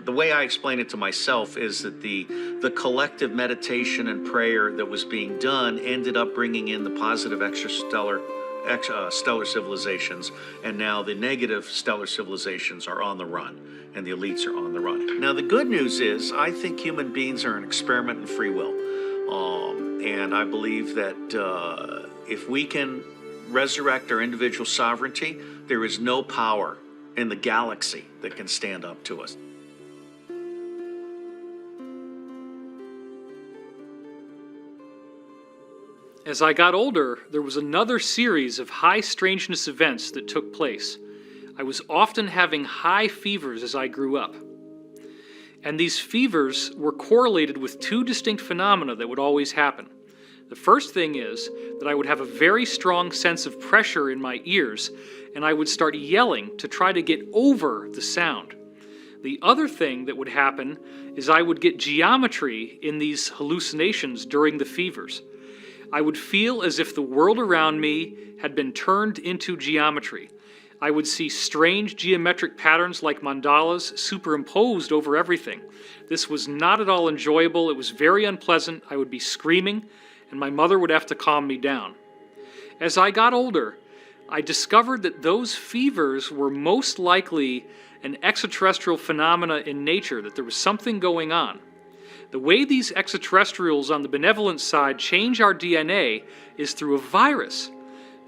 the way I explain it to myself is that the collective meditation and prayer that was being done ended up bringing in the positive stellar civilizations, and now the negative stellar civilizations are on the run, and the elites are on the run. Now, the good news is I think human beings are an experiment in free will. And I believe that if we can resurrect our individual sovereignty, there is no power in the galaxy that can stand up to us. As I got older, there was another series of high strangeness events that took place. I was often having high fevers as I grew up. And these fevers were correlated with two distinct phenomena that would always happen. The first thing is that I would have a very strong sense of pressure in my ears, and I would start yelling to try to get over the sound. The other thing that would happen is I would get geometry in these hallucinations during the fevers. I would feel as if the world around me had been turned into geometry. I would see strange geometric patterns like mandalas superimposed over everything. This was not at all enjoyable. It was very unpleasant. I would be screaming, and my mother would have to calm me down. As I got older, I discovered that those fevers were most likely an extraterrestrial phenomena in nature, that there was something going on. The way these extraterrestrials on the benevolent side change our DNA is through a virus.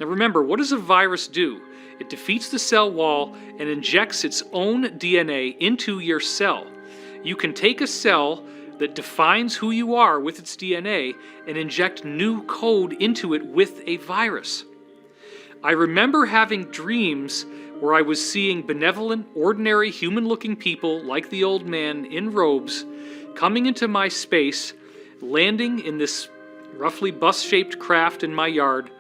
Now remember, what does a virus do? It defeats the cell wall and injects its own DNA into your cell. You can take a cell that defines who you are with its DNA and inject new code into it with a virus. I remember having dreams where I was seeing benevolent, ordinary, human-looking people like the old man in robes coming into my space, landing in this roughly bus-shaped craft in my yard,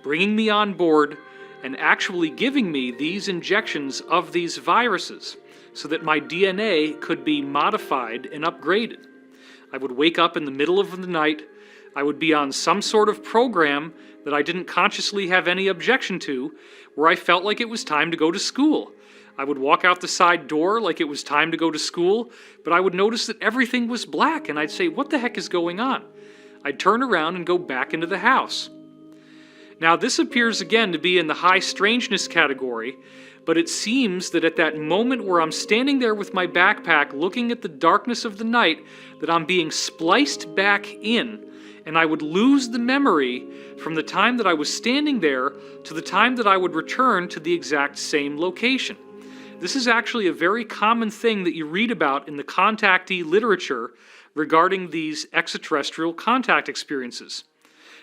bringing me on board, and actually giving me these injections of these viruses so that my DNA could be modified and upgraded. I would wake up in the middle of the night. I would be on some sort of program that I didn't consciously have any objection to, where I felt like it was time to go to school. I would walk out the side door like it was time to go to school, but I would notice that everything was black, and I'd say, what the heck is going on? I'd turn around and go back into the house. Now, this appears again to be in the high strangeness category, but it seems that at that moment where I'm standing there with my backpack looking at the darkness of the night, that I'm being spliced back in, and I would lose the memory from the time that I was standing there to the time that I would return to the exact same location. This is actually a very common thing that you read about in the contactee literature regarding these extraterrestrial contact experiences.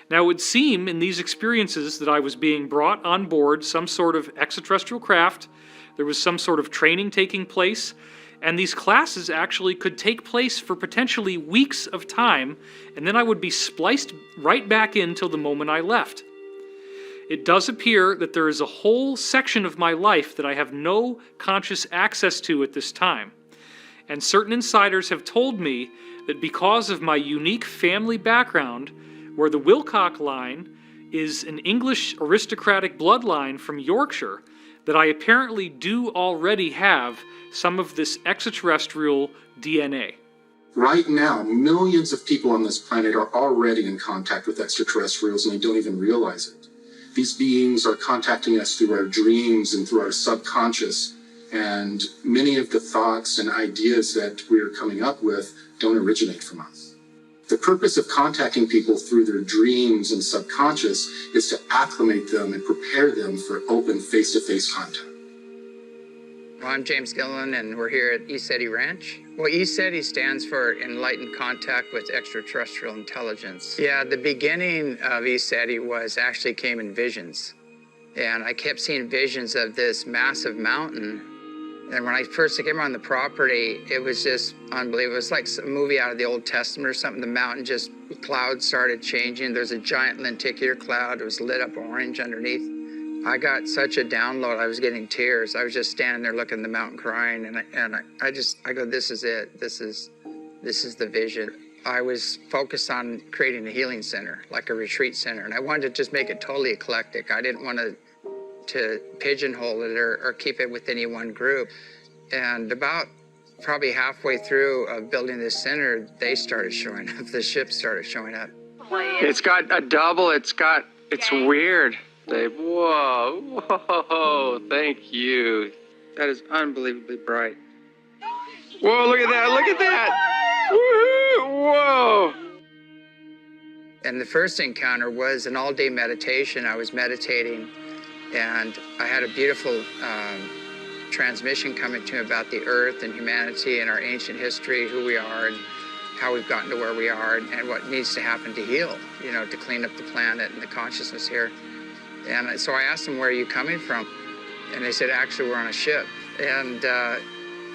Now, it would seem in these experiences that I was being brought on board some sort of extraterrestrial craft, there was some sort of training taking place, and these classes actually could take place for potentially weeks of time, and then I would be spliced right back in till the moment I left. It does appear that there is a whole section of my life that I have no conscious access to at this time. And certain insiders have told me that because of my unique family background, where the Wilcock line is an English aristocratic bloodline from Yorkshire, that I apparently do already have some of this extraterrestrial DNA. Right now, millions of people on this planet are already in contact with extraterrestrials and they don't even realize it. These beings are contacting us through our dreams and through our subconscious, and many of the thoughts and ideas that we're coming up with don't originate from us. The purpose of contacting people through their dreams and subconscious is to acclimate them and prepare them for open face-to-face contact. Well, I'm James Gilliland, and we're here at ECETI Ranch. Well, ECETI stands for Enlightened Contact with Extraterrestrial Intelligence. Yeah, the beginning of ECETI came in visions. And I kept seeing visions of this massive mountain. And when I first came on the property, it was just unbelievable. It was like a movie out of the Old Testament or something. The mountain just, clouds started changing. There's a giant lenticular cloud. It was lit up orange underneath. I got such a download. I was getting tears. I was just standing there looking at the mountain crying. And I go, this is it. This is the vision. I was focused on creating a healing center, like a retreat center. And I wanted to just make it totally eclectic. I didn't want to to pigeonhole it or keep it within any one group. And about probably halfway through of building this center, they started showing up. The ships started showing up. It's got a double. It's weird. Whoa, thank you. That is unbelievably bright. Whoa, look at that, Woohoo, whoa. And the first encounter was an all-day meditation. I was meditating, and I had a beautiful transmission coming to me about the earth and humanity and our ancient history, who we are and how we've gotten to where we are and what needs to happen to heal, to clean up the planet and the consciousness here. And so I asked them, where are you coming from? And they said, actually, we're on a ship. And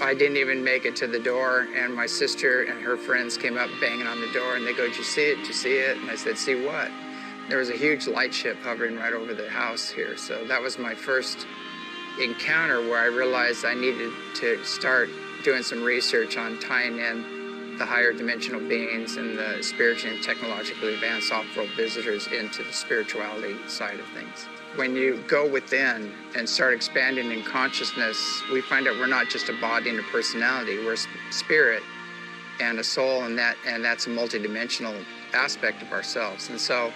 I didn't even make it to the door, and my sister and her friends came up banging on the door, and they go, did you see it? Did you see it? And I said, see what? There was a huge light ship hovering right over the house here. So that was my first encounter where I realized I needed to start doing some research on tying in the higher dimensional beings and the spiritually and technologically advanced off-world visitors into the spirituality side of things. When you go within and start expanding in consciousness, we find out we're not just a body and a personality, we're a spirit and a soul, and that's a multidimensional aspect of ourselves. And so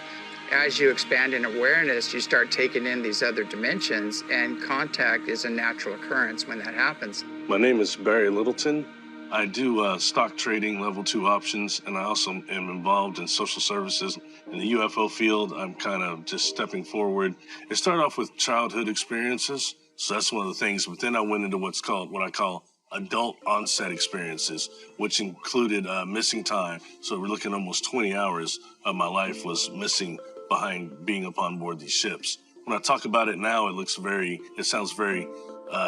as you expand in awareness, you start taking in these other dimensions, and contact is a natural occurrence when that happens. My name is Barry Littleton. I do stock trading, level 2 options, and I also am involved in social services. In the UFO field, I'm kind of just stepping forward. It started off with childhood experiences, so that's one of the things, but then I went into what I call adult onset experiences, which included missing time. So we're looking almost 20 hours of my life was missing behind being upon board these ships. When I talk about it now, it sounds very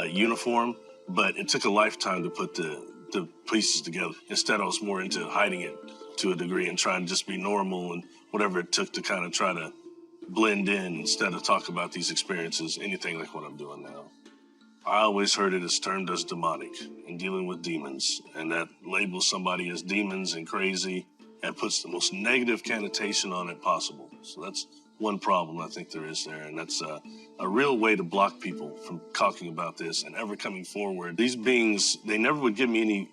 uniform, but it took a lifetime to put the pieces together. Instead, I was more into hiding it to a degree and trying to just be normal and whatever it took to kind of try to blend in instead of talk about these experiences, anything like what I'm doing now. I always heard it as termed as demonic and dealing with demons, and that labels somebody as demons and crazy and puts the most negative connotation on it possible. So that's one problem I think there is there, and that's a real way to block people from talking about this and ever coming forward. These beings, they never would give me any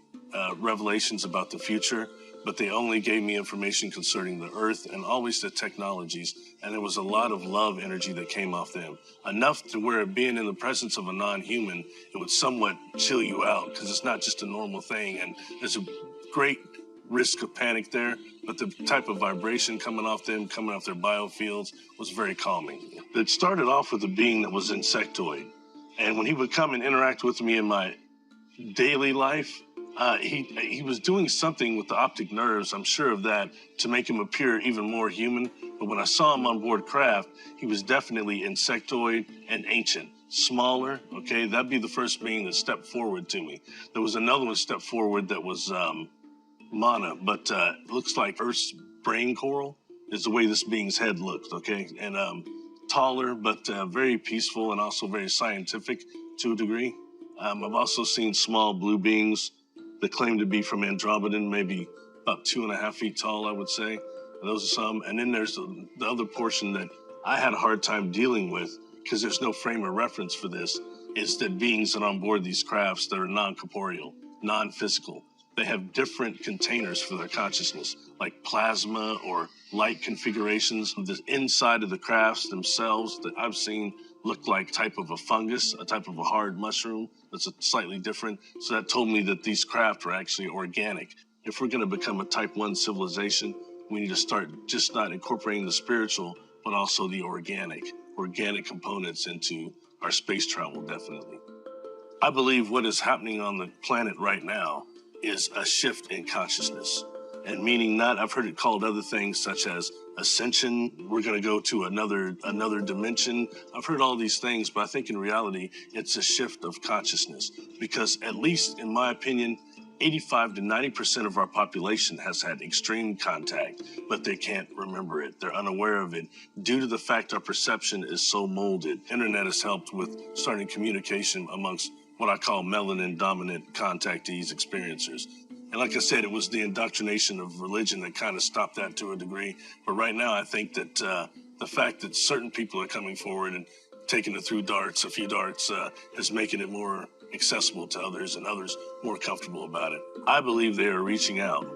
revelations about the future, but they only gave me information concerning the earth and always the technologies, and there was a lot of love energy that came off them, enough to where being in the presence of a non-human, it would somewhat chill you out because it's not just a normal thing, and there's a great risk of panic there, but the type of vibration coming off their biofields was very calming. It started off with a being that was insectoid, and when he would come and interact with me in my daily life, he was doing something with the optic nerves, I'm sure of that, to make him appear even more human. But when I saw him on board craft, he was definitely insectoid and ancient. Smaller, okay? That'd be the first being that stepped forward to me. There was another one stepped forward that was Mana, but looks like Earth's brain coral is the way this being's head looked, okay? And taller, but very peaceful and also very scientific to a degree. I've also seen small blue beings that claim to be from Andromeda, maybe about 2.5 feet tall, I would say. And those are some. And then there's the other portion that I had a hard time dealing with because there's no frame of reference for this, is that beings that are on board these crafts that are non-corporeal, non-physical, they have different containers for their consciousness, like plasma or light configurations. The inside of the crafts themselves that I've seen look like type of a fungus, a type of a hard mushroom that's slightly different. So that told me that these craft are actually organic. If we're going to become a type 1 civilization, we need to start just not incorporating the spiritual, but also the organic components into our space travel, definitely. I believe what is happening on the planet right now is a shift in consciousness. And meaning not, I've heard it called other things such as ascension, we're going to go to another dimension. I've heard all these things, but I think in reality, it's a shift of consciousness. Because at least in my opinion, 85 to 90% of our population has had extreme contact, but they can't remember it. They're unaware of it due to the fact our perception is so molded. Internet has helped with starting communication amongst what I call melanin-dominant contactees, experiencers. And like I said, it was the indoctrination of religion that kind of stopped that to a degree. But right now, I think that the fact that certain people are coming forward and taking it through darts, a few darts, is making it more accessible to others and others more comfortable about it. I believe they are reaching out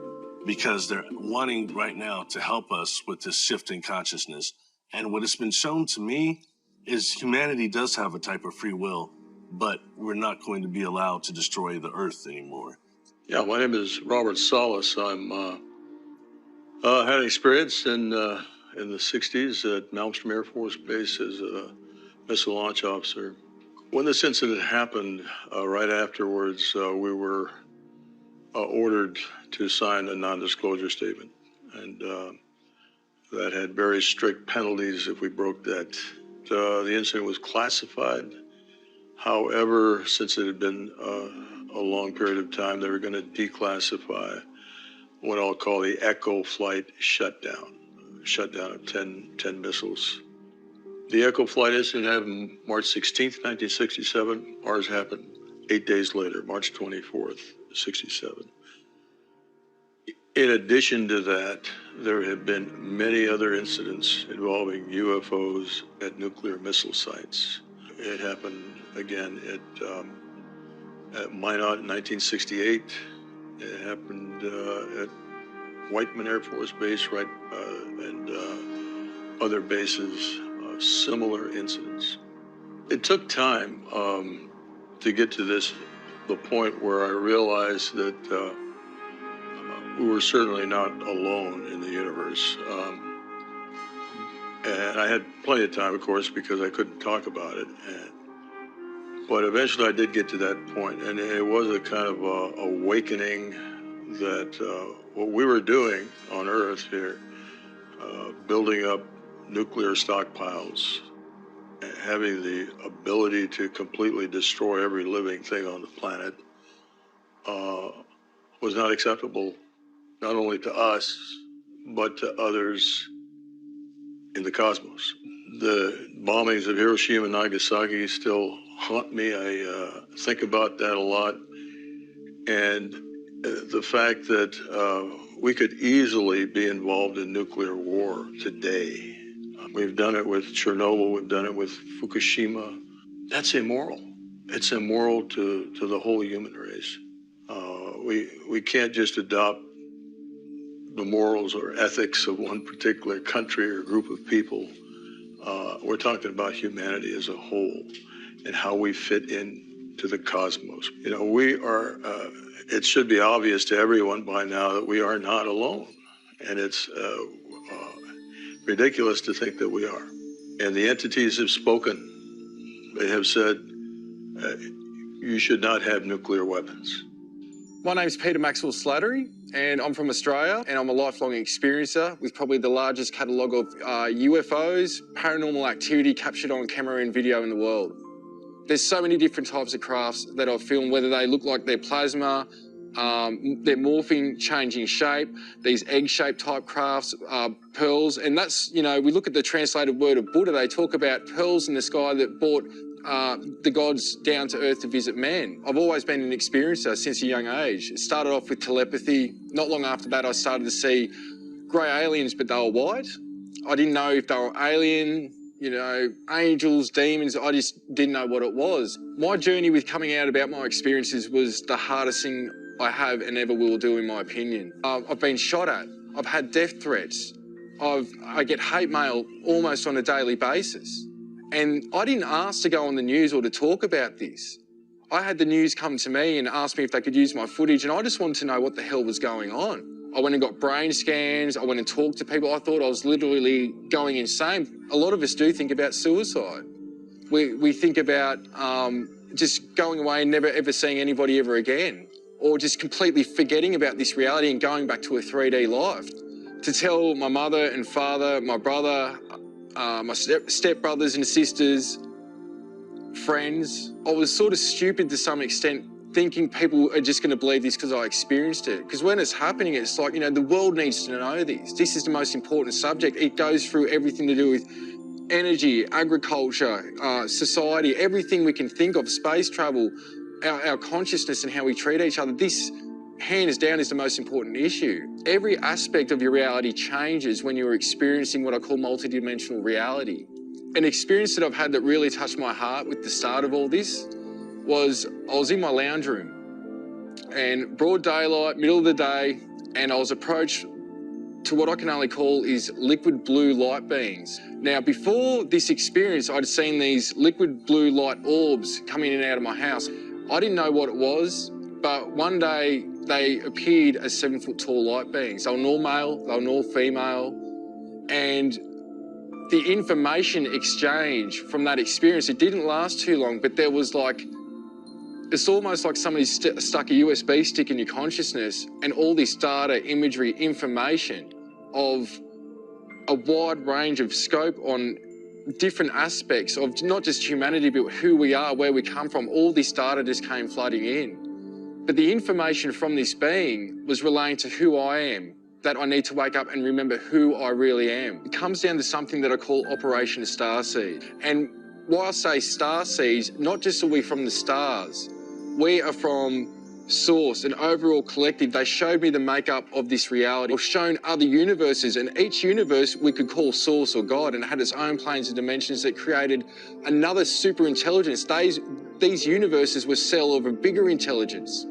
because they're wanting right now to help us with this shift in consciousness. And what has been shown to me is humanity does have a type of free will, but we're not going to be allowed to destroy the earth anymore. Yeah, my name is Robert Salas. I'm had experience in the 60s at Malmstrom Air Force Base as a missile launch officer. When this incident happened, right afterwards, we were ordered to sign a non-disclosure statement, and that had very strict penalties if we broke that. The incident was classified. However, since it had been a long period of time, they were going to declassify what I'll call the Echo flight shutdown of 10 missiles. The Echo flight incident happened March 16th, 1967. Ours happened 8 days later, March 24th, 67. In addition to that, there have been many other incidents involving UFOs at nuclear missile sites. It happened again at Minot in 1968. It happened at Whiteman Air Force Base, right, and other bases, similar incidents. It took time to get to the point where I realized that we were certainly not alone in the universe. And I had plenty of time, of course, because I couldn't talk about it. But eventually I did get to that point, and it was a kind of awakening that what we were doing on Earth here, building up nuclear stockpiles, having the ability to completely destroy every living thing on the planet, was not acceptable, not only to us, but to others in the cosmos. The bombings of Hiroshima and Nagasaki still haunt me. I think about that a lot. And the fact that we could easily be involved in nuclear war today. We've done it with Chernobyl, we've done it with Fukushima. That's immoral. It's immoral to the whole human race. We can't just adopt the morals or ethics of one particular country or group of people. We're talking about humanity as a whole and how we fit into the cosmos. You know, we are, it should be obvious to everyone by now that we are not alone. And it's ridiculous to think that we are. And the entities have spoken. They have said, you should not have nuclear weapons. My name's Peter Maxwell Slattery, and I'm from Australia, and I'm a lifelong experiencer with probably the largest catalogue of UFOs, paranormal activity captured on camera and video in the world. There's so many different types of crafts that I've filmed, whether they look like they're plasma, they're morphing, changing shape, these egg-shaped type crafts, pearls, and that's, you know, we look at the translated word of Buddha, they talk about pearls in the sky that brought the gods down to earth to visit man. I've always been an experiencer since a young age. It started off with telepathy. Not long after that, I started to see grey aliens, but they were white. I didn't know if they were alien, you know, angels, demons. I just didn't know what it was. My journey with coming out about my experiences was the hardest thing I have and ever will do, in my opinion. I've been shot at. I've had death threats. I get hate mail almost on a daily basis. And I didn't ask to go on the news or to talk about this. I had the news come to me and ask me if they could use my footage, and I just wanted to know what the hell was going on. I went and got brain scans. I went and talked to people. I thought I was literally going insane. A lot of us do think about suicide. We think about just going away and never ever seeing anybody ever again, or just completely forgetting about this reality and going back to a 3D life. To tell my mother and father, my brother, my stepbrothers and sisters, friends, I was sort of stupid to some extent, thinking people are just going to believe this because I experienced it. Because when it's happening, it's like, you know, the world needs to know this. This is the most important subject. It goes through everything to do with energy, agriculture, society, everything we can think of, space travel, our consciousness and how we treat each other. This, hands down, is the most important issue. Every aspect of your reality changes when you're experiencing what I call multidimensional reality. An experience that I've had that really touched my heart with the start of all this was I was in my lounge room and broad daylight, middle of the day, and I was approached to what I can only call is liquid blue light beings. Now, before this experience, I'd seen these liquid blue light orbs coming in and out of my house. I didn't know what it was, but one day they appeared as 7 foot tall light beings. They were all male, they were all female, and the information exchange from that experience, it didn't last too long, but there was like, it's almost like somebody stuck a USB stick in your consciousness and all this data, imagery, information of a wide range of scope on different aspects of not just humanity, but who we are, where we come from. All this data just came flooding in. But the information from this being was relating to who I am, that I need to wake up and remember who I really am. It comes down to something that I call Operation Starseed. And why I say starseeds, not just are we from the stars, we are from Source, an overall collective. They showed me the makeup of this reality. I've shown other universes, and each universe we could call Source or God, and it had its own planes and dimensions that created another super intelligence. These universes were cell of a bigger intelligence.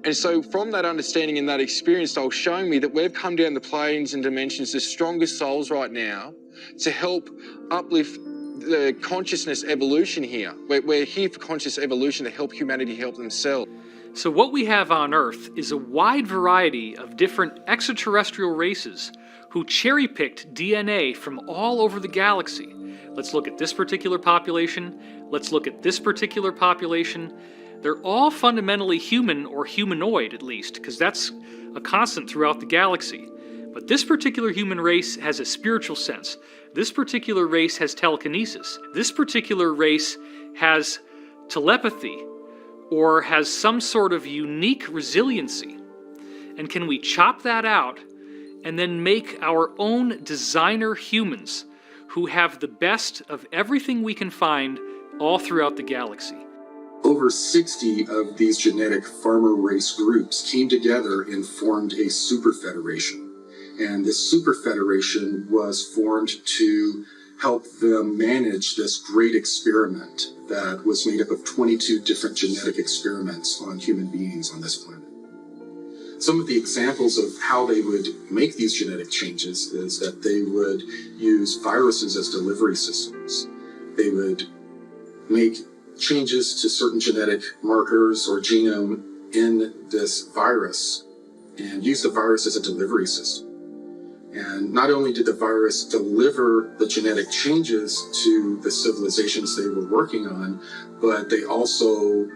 And so from that understanding and that experience, they were showing me that we've come down the planes and dimensions as strongest souls right now to help uplift the consciousness evolution here. We're here for conscious evolution to help humanity help themselves. So what we have on Earth is a wide variety of different extraterrestrial races who cherry-picked DNA from all over the galaxy. Let's look at this particular population. Let's look at this particular population. They're all fundamentally human, or humanoid at least, because that's a constant throughout the galaxy. But this particular human race has a spiritual sense. This particular race has telekinesis. This particular race has telepathy, or has some sort of unique resiliency. And can we chop that out and then make our own designer humans who have the best of everything we can find all throughout the galaxy? Over 60 of these genetic farmer race groups came together and formed a super federation. And this super federation was formed to help them manage this great experiment that was made up of 22 different genetic experiments on human beings on this planet. Some of the examples of how they would make these genetic changes is that they would use viruses as delivery systems. They would make changes to certain genetic markers or genome in this virus and use the virus as a delivery system. And not only did the virus deliver the genetic changes to the civilizations they were working on, but they also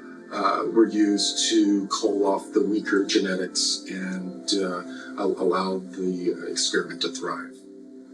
were used to cull off the weaker genetics and allow the experiment to thrive.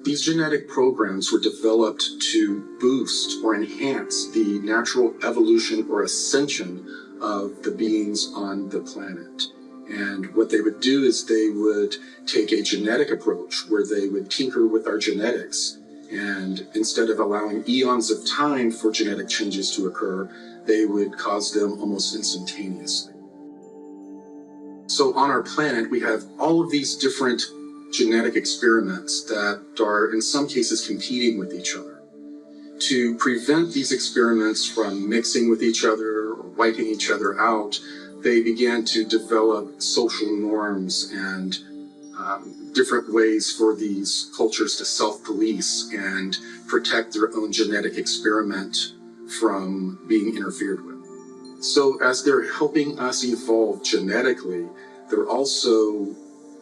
These genetic programs were developed to boost or enhance the natural evolution or ascension of the beings on the planet. And what they would do is they would take a genetic approach where they would tinker with our genetics. And instead of allowing eons of time for genetic changes to occur, they would cause them almost instantaneously. So on our planet, we have all of these different genetic experiments that are in some cases competing with each other. To prevent these experiments from mixing with each other or wiping each other out, they began to develop social norms and different ways for these cultures to self-police and protect their own genetic experiment from being interfered with. So as they're helping us evolve genetically, they're also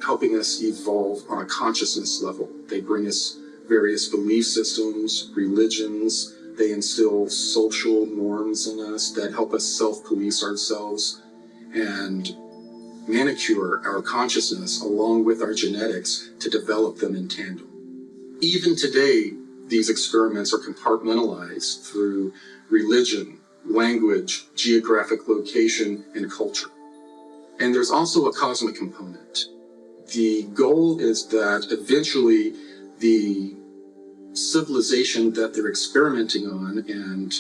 helping us evolve on a consciousness level. They bring us various belief systems, religions. They instill social norms in us that help us self-police ourselves and manicure our consciousness along with our genetics to develop them in tandem. Even today, these experiments are compartmentalized through religion, language, geographic location, and culture. And there's also a cosmic component. The goal is that eventually the civilization that they're experimenting on and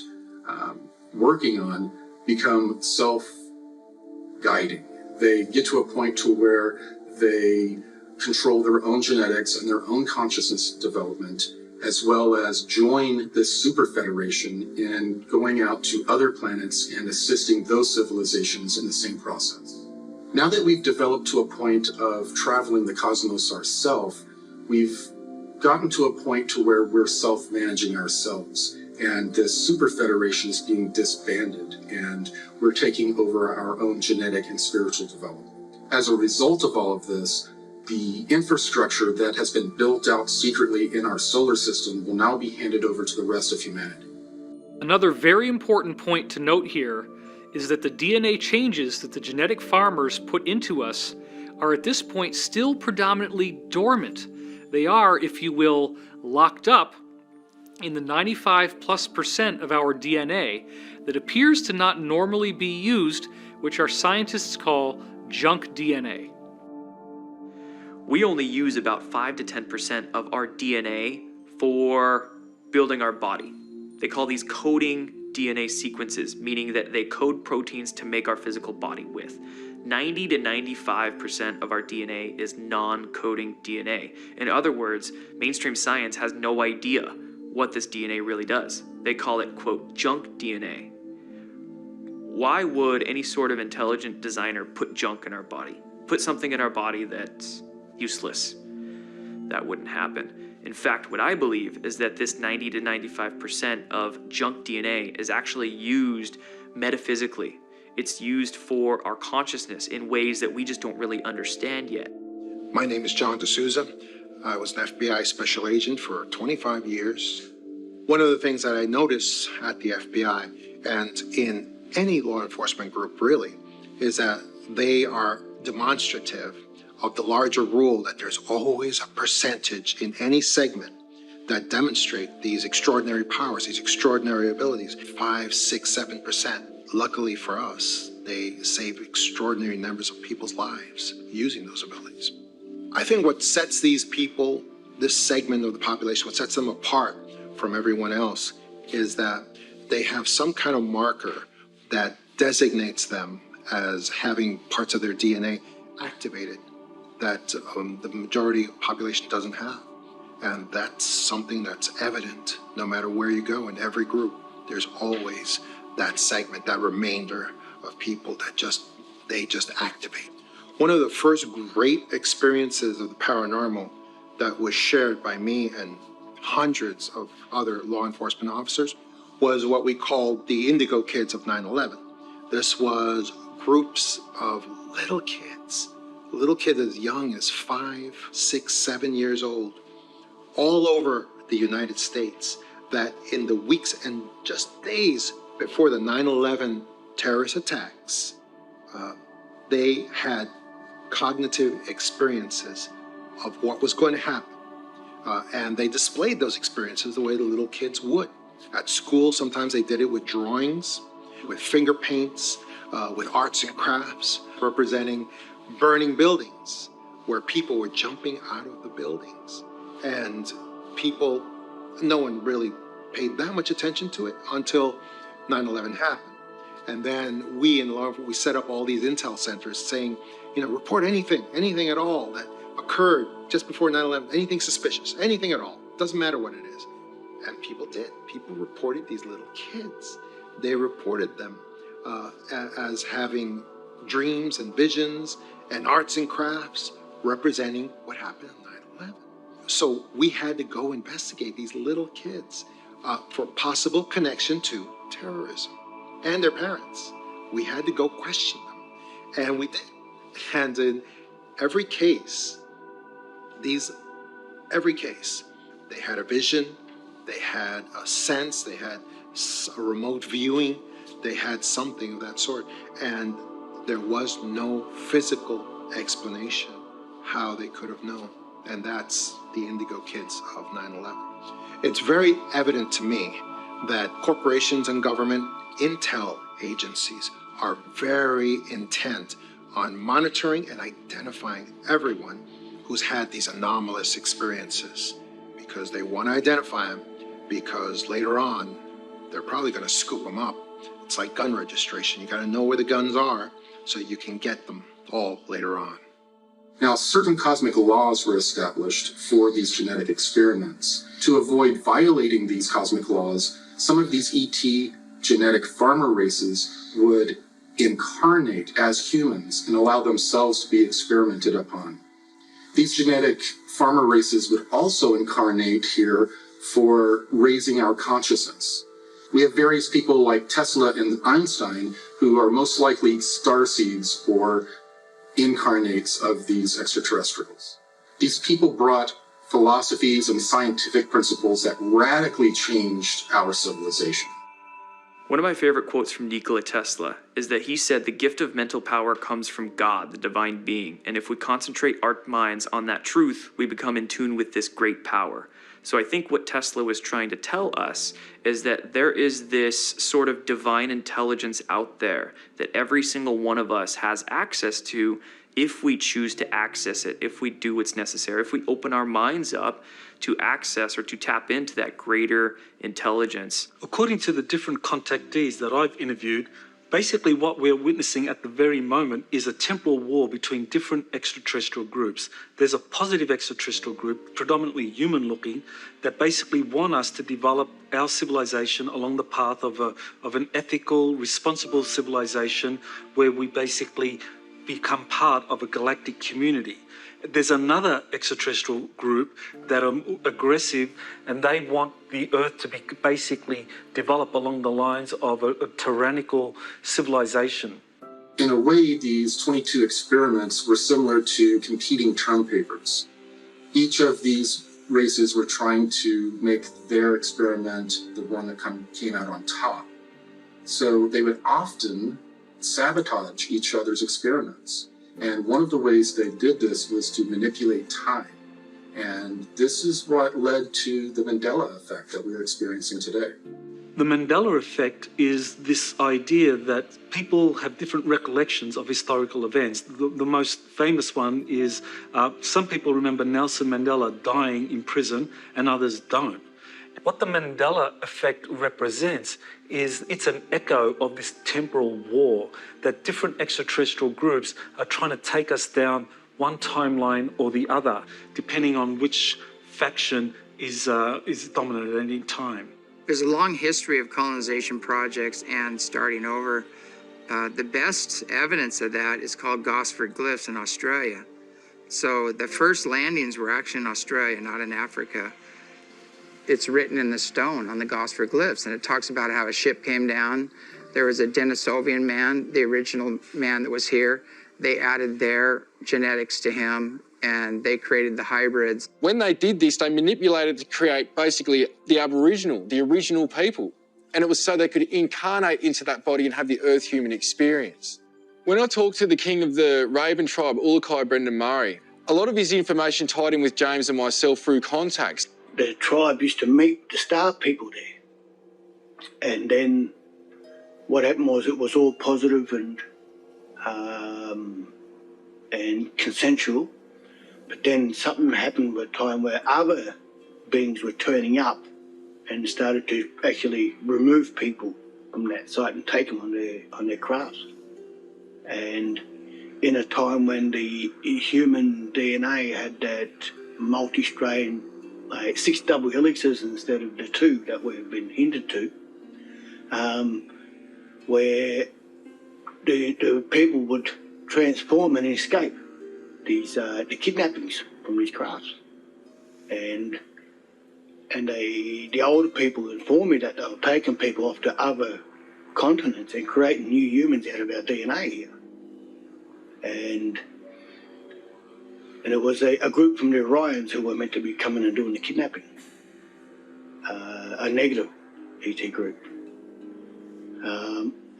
working on become self-guiding. They get to a point to where they control their own genetics and their own consciousness development, as well as join this super federation in going out to other planets and assisting those civilizations in the same process. Now that we've developed to a point of traveling the cosmos ourselves, we've gotten to a point to where we're self-managing ourselves, and this super federation is being disbanded, and we're taking over our own genetic and spiritual development. As a result of all of this, the infrastructure that has been built out secretly in our solar system will now be handed over to the rest of humanity. Another very important point to note here is that the DNA changes that the genetic farmers put into us are at this point still predominantly dormant. They are, if you will, locked up in the 95+% of our DNA that appears to not normally be used, which our scientists call junk DNA. We only use about 5 to 10% of our DNA for building our body. They call these coding DNA sequences, meaning that they code proteins to make our physical body with. 90 to 95% of our DNA is non-coding DNA. In other words, mainstream science has no idea what this DNA really does. They call it, quote, junk DNA. Why would any sort of intelligent designer put junk in our body? Put something in our body that's useless? That wouldn't happen. In fact, what I believe is that this 90 to 95% of junk DNA is actually used metaphysically. It's used for our consciousness in ways that we just don't really understand yet. My name is John D'Souza. I was an FBI special agent for 25 years. One of the things that I notice at the FBI and in any law enforcement group really is that they are demonstrative of the larger rule that there's always a percentage in any segment that demonstrate these extraordinary powers, these extraordinary abilities, 5, 6, 7%. Luckily for us, they save extraordinary numbers of people's lives using those abilities. I think what sets these people, this segment of the population, what sets them apart from everyone else is that they have some kind of marker that designates them as having parts of their DNA activated that the majority of the population doesn't have. And that's something that's evident no matter where you go in every group. There's always that segment, that remainder of people that they just activate. One of the first great experiences of the paranormal that was shared by me and hundreds of other law enforcement officers was what we called the Indigo Kids of 9/11. This was groups of little kids as young as 5, 6, 7 years old, all over the United States, that in the weeks and just days before the 9/11 terrorist attacks, they had cognitive experiences of what was going to happen. And they displayed those experiences the way the little kids would. At school, sometimes they did it with drawings, with finger paints, with arts and crafts, representing burning buildings where people were jumping out of the buildings. And no one really paid that much attention to it until 9/11 happened. And then we set up all these intel centers saying, report anything at all that occurred just before 9/11, anything suspicious, anything at all, doesn't matter what it is. And people did. People reported these little kids. They reported them as having dreams and visions and arts and crafts representing what happened on 9/11. So we had to go investigate these little kids for possible connection to terrorism and their parents. We had to go question them, and we did. And in every case, they had a vision, they had a sense, they had a remote viewing, they had something of that sort, and there was no physical explanation how they could have known. And that's the Indigo Kids of 9/11. It's very evident to me that corporations and government intel agencies are very intent on monitoring and identifying everyone who's had these anomalous experiences, because they want to identify them, because later on they're probably going to scoop them up. It's like gun registration. You got to know where the guns are so you can get them all later on. Now, certain cosmic laws were established for these genetic experiments. To avoid violating these cosmic laws, some of these ET genetic farmer races would incarnate as humans and allow themselves to be experimented upon. These genetic farmer races would also incarnate here for raising our consciousness. We have various people like Tesla and Einstein who are most likely starseeds or incarnates of these extraterrestrials. These people brought philosophies and scientific principles that radically changed our civilization. One of my favorite quotes from Nikola Tesla is that he said the gift of mental power comes from God, the divine being, and if we concentrate our minds on that truth, we become in tune with this great power. So I think what Tesla was trying to tell us is that there is this sort of divine intelligence out there that every single one of us has access to if we choose to access it, if we do what's necessary, if we open our minds up to access or to tap into that greater intelligence. According to the different contactees that I've interviewed, basically what we're witnessing at the very moment is a temporal war between different extraterrestrial groups. There's a positive extraterrestrial group, predominantly human-looking, that basically want us to develop our civilization along the path of an ethical, responsible civilization where we basically become part of a galactic community. There's another extraterrestrial group that are aggressive and they want the Earth to be basically develop along the lines of a tyrannical civilization. In a way, these 22 experiments were similar to competing term papers. Each of these races were trying to make their experiment the one that came out on top. So they would often sabotage each other's experiments. And one of the ways they did this was to manipulate time. And this is what led to the Mandela effect that we're experiencing today. The Mandela effect is this idea that people have different recollections of historical events. The most famous one is some people remember Nelson Mandela dying in prison and others don't. What the Mandela effect represents is it's an echo of this temporal war that different extraterrestrial groups are trying to take us down one timeline or the other, depending on which faction is dominant at any time. There's a long history of colonization projects and starting over. The best evidence of that is called Gosford glyphs in Australia. So the first landings were actually in Australia, not in Africa. It's written in the stone on the Gosford glyphs, and it talks about how a ship came down. There was a Denisovian man, the original man that was here. They added their genetics to him, and they created the hybrids. When they did this, they manipulated to create basically the Aboriginal, the original people. And it was so they could incarnate into that body and have the Earth human experience. When I talked to the king of the Raven tribe, Ulukai Brendan Murray, a lot of his information tied in with James and myself through contacts. The tribe used to meet the star people there. And then what happened was it was all positive and consensual. But then something happened with time where other beings were turning up and started to actually remove people from that site and take them on their crafts. And in a time when the human DNA had that multi-strain, 6 double helixes instead of the 2 that we've been hinted to, where the people would transform and escape the kidnappings from these crafts. And the older people informed me that they were taking people off to other continents and creating new humans out of our DNA here. And it was a group from the Orions who were meant to be coming and doing the kidnapping. A negative ET group.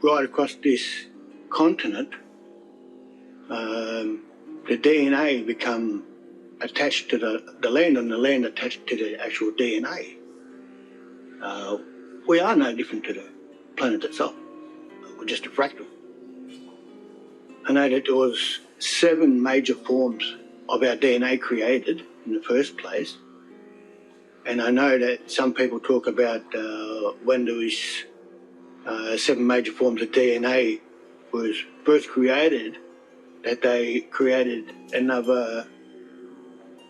Right across this continent, the DNA become attached to the land and the land attached to the actual DNA. We are no different to the planet itself. We're just a fractal. I know that there was 7 major forms of our DNA created in the first place. And I know that some people talk about when there was 7 major forms of DNA was first created, that they created another,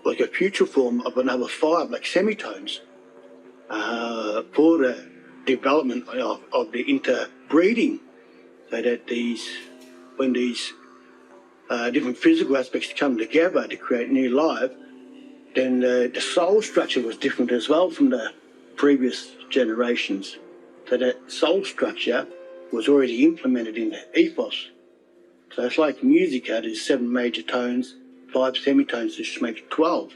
like a future form of another 5, like semitones, for the development of the interbreeding, so that when these different physical aspects come together to create new life, then the soul structure was different as well from the previous generations. So that soul structure was already implemented in the ethos. So it's like music, there's 7 major tones, 5 semitones, which makes 12.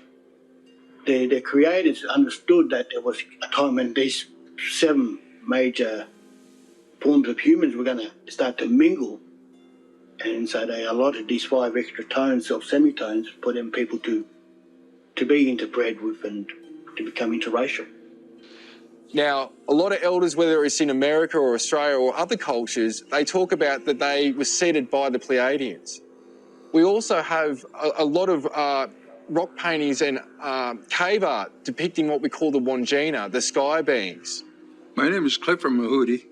The creators understood that there was a time when these 7 major forms of humans were going to start to mingle. And so they allotted these 5 extra tones or semitones for them people to be interbred with and to become interracial. Now, a lot of elders, whether it's in America or Australia or other cultures, they talk about that they were seeded by the Pleiadians. We also have a lot of rock paintings and cave art depicting what we call the Wandjina, the sky beings. My name is Clifford Mahudi.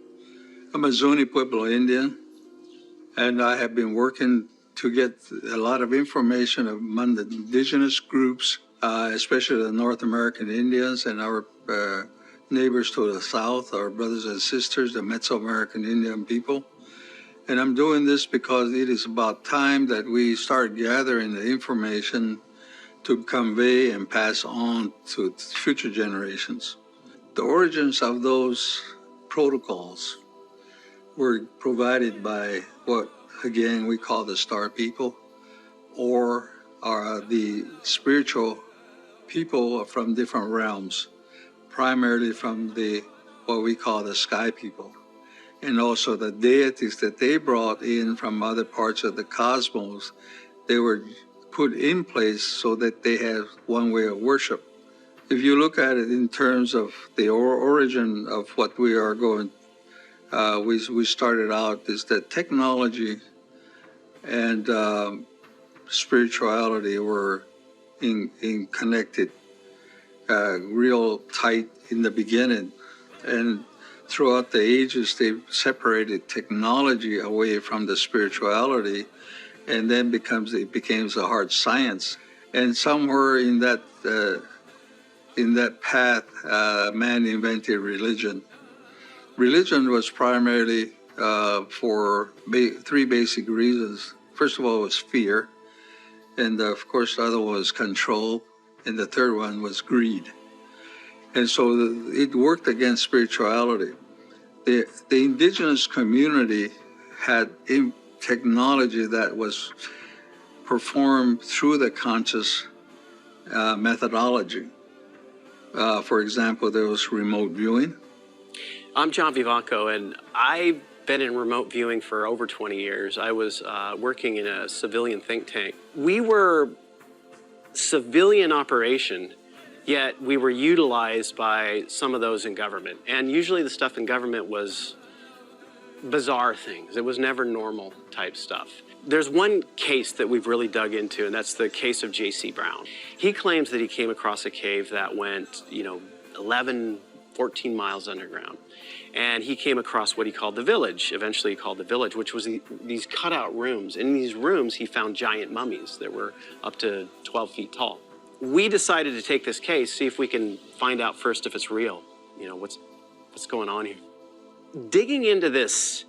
I'm a Zuni Pueblo Indian, and I have been working to get a lot of information among the indigenous groups, especially the North American Indians and our neighbors to the south, our brothers and sisters, the Mesoamerican Indian people. And I'm doing this because it is about time that we start gathering the information to convey and pass on to future generations. The origins of those protocols were provided by what, again, we call the star people, or are the spiritual people from different realms, primarily from what we call the sky people, and also the deities that they brought in from other parts of the cosmos. They were put in place so that they have one way of worship. If you look at it in terms of the origin of what we are going, we started out is that technology and spirituality were in connected, real tight in the beginning, and throughout the ages they separated technology away from the spirituality, and then it became a hard science. And somewhere in that path, man invented religion. Religion was primarily for 3 basic reasons. First of all, it was fear, and of course the other one was control, and the third one was greed. And so it worked against spirituality. The indigenous community had technology that was performed through the conscious methodology. For example, there was remote viewing. I'm John Vivanco, and I've been in remote viewing for over 20 years. I was working in a civilian think tank. We were civilian operation, yet we were utilized by some of those in government. And usually the stuff in government was bizarre things. It was never normal type stuff. There's one case that we've really dug into, and that's the case of J.C. Brown. He claims that he came across a cave that went, 11, 14 miles underground. And he came across what he called the village, eventually he called the village, which was these cutout rooms. In these rooms, he found giant mummies that were up to 12 feet tall. We decided to take this case, see if we can find out first if it's real. What's going on here? Digging into these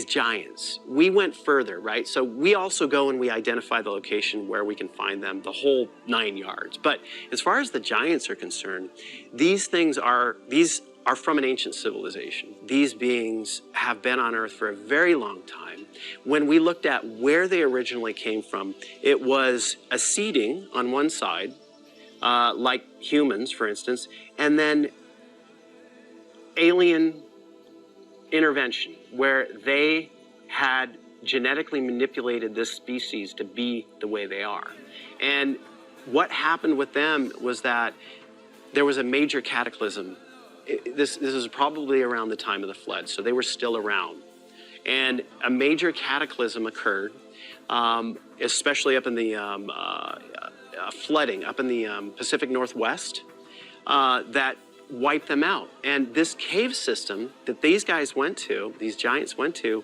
giants, we went further, right? So we also go and we identify the location where we can find them, the whole 9 yards. But as far as the giants are concerned, these are from an ancient civilization. These beings have been on Earth for a very long time. When we looked at where they originally came from, it was a seeding on one side, like humans, for instance, and then alien intervention, where they had genetically manipulated this species to be the way they are. And what happened with them was that there was a major cataclysm. This is probably around the time of the flood, so they were still around. And a major cataclysm occurred, especially up in the flooding, up in the Pacific Northwest, that wiped them out. And this cave system that these guys went to, these giants went to,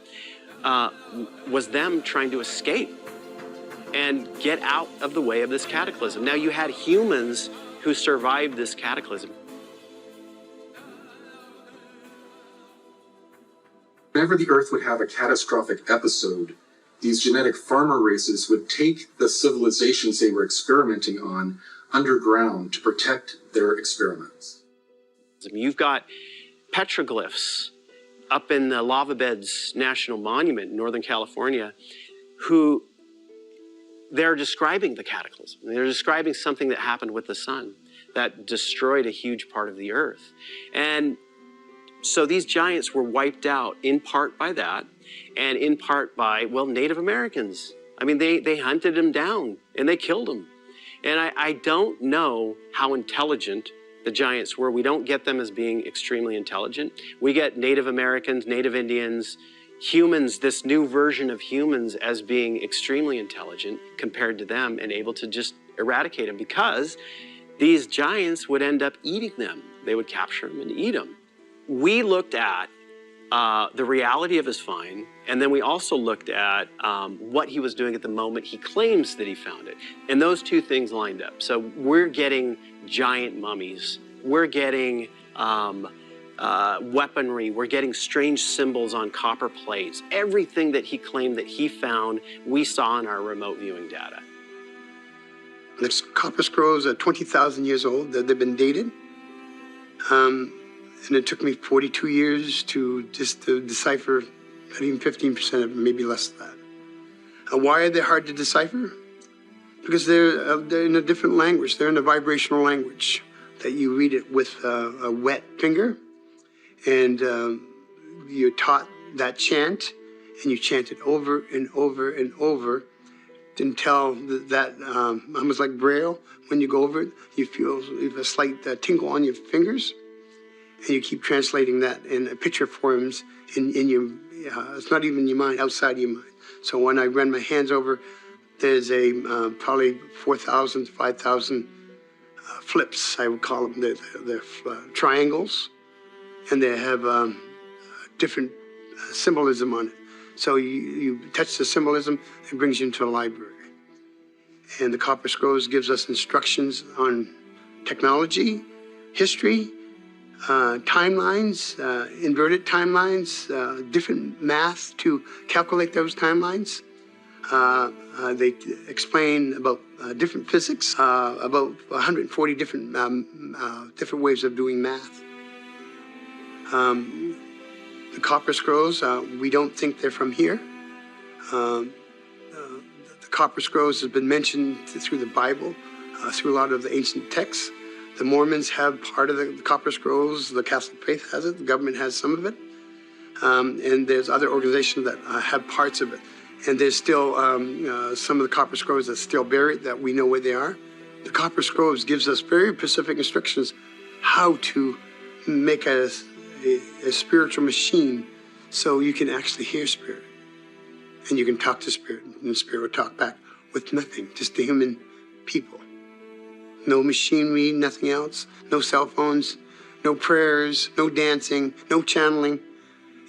was them trying to escape. and get out of the way of this cataclysm. Now, you had humans who survived this cataclysm. Whenever the Earth would have a catastrophic episode, these genetic farmer races would take the civilizations they were experimenting on underground to protect their experiments. You've got petroglyphs up in the Lava Beds National Monument in Northern California who they're describing the cataclysm. They're describing something that happened with the sun that destroyed a huge part of the Earth. And so these giants were wiped out in part by that and in part by, well, Native Americans. I mean, they hunted them down and they killed them. And I don't know how intelligent the giants were. We don't get them as being extremely intelligent. We get Native Americans, Native Indians, humans, this new version of humans as being extremely intelligent compared to them and able to just eradicate them because these giants would end up eating them. They would capture them and eat them. We looked at the reality of his find, and then we also looked at what he was doing at the moment he claims that he found it. And those two things lined up. So we're getting giant mummies. We're getting weaponry. We're getting strange symbols on copper plates. Everything that he claimed that he found, we saw in our remote viewing data. There's copper scrolls are 20,000 years old. They've been dated. And it took me 42 years to decipher not even 15% of it, maybe less than that. Why are they hard to decipher? Because they're in a different language. They're in a vibrational language that you read it with a wet finger. And you're taught that chant, and you chant it over and over and over until that almost like Braille. When you go over it, you feel a slight tingle on your fingers. And you keep translating that in picture forms in your, it's not even your mind, outside your mind. So when I run my hands over, there's a probably 4,000, 5,000 flips, I would call them. They're triangles, and they have different symbolism on it. So you touch the symbolism, it brings you into a library. And the Copper Scrolls gives us instructions on technology, history, timelines, inverted timelines, different math to calculate those timelines. They explain about different physics, about 140 different ways of doing math. The Copper Scrolls, we don't think they're from here. The Copper Scrolls has been mentioned through the Bible, through a lot of the ancient texts. The Mormons have part of the Copper Scrolls. The Catholic faith has it. The government has some of it. And there's other organizations that have parts of it. And there's still some of the Copper Scrolls that's still buried that we know where they are. The Copper Scrolls gives us very specific instructions how to make a spiritual machine so you can actually hear spirit. And you can talk to spirit, and the spirit will talk back with nothing, just the human people. No machinery, nothing else, no cell phones, no prayers, no dancing, no channeling.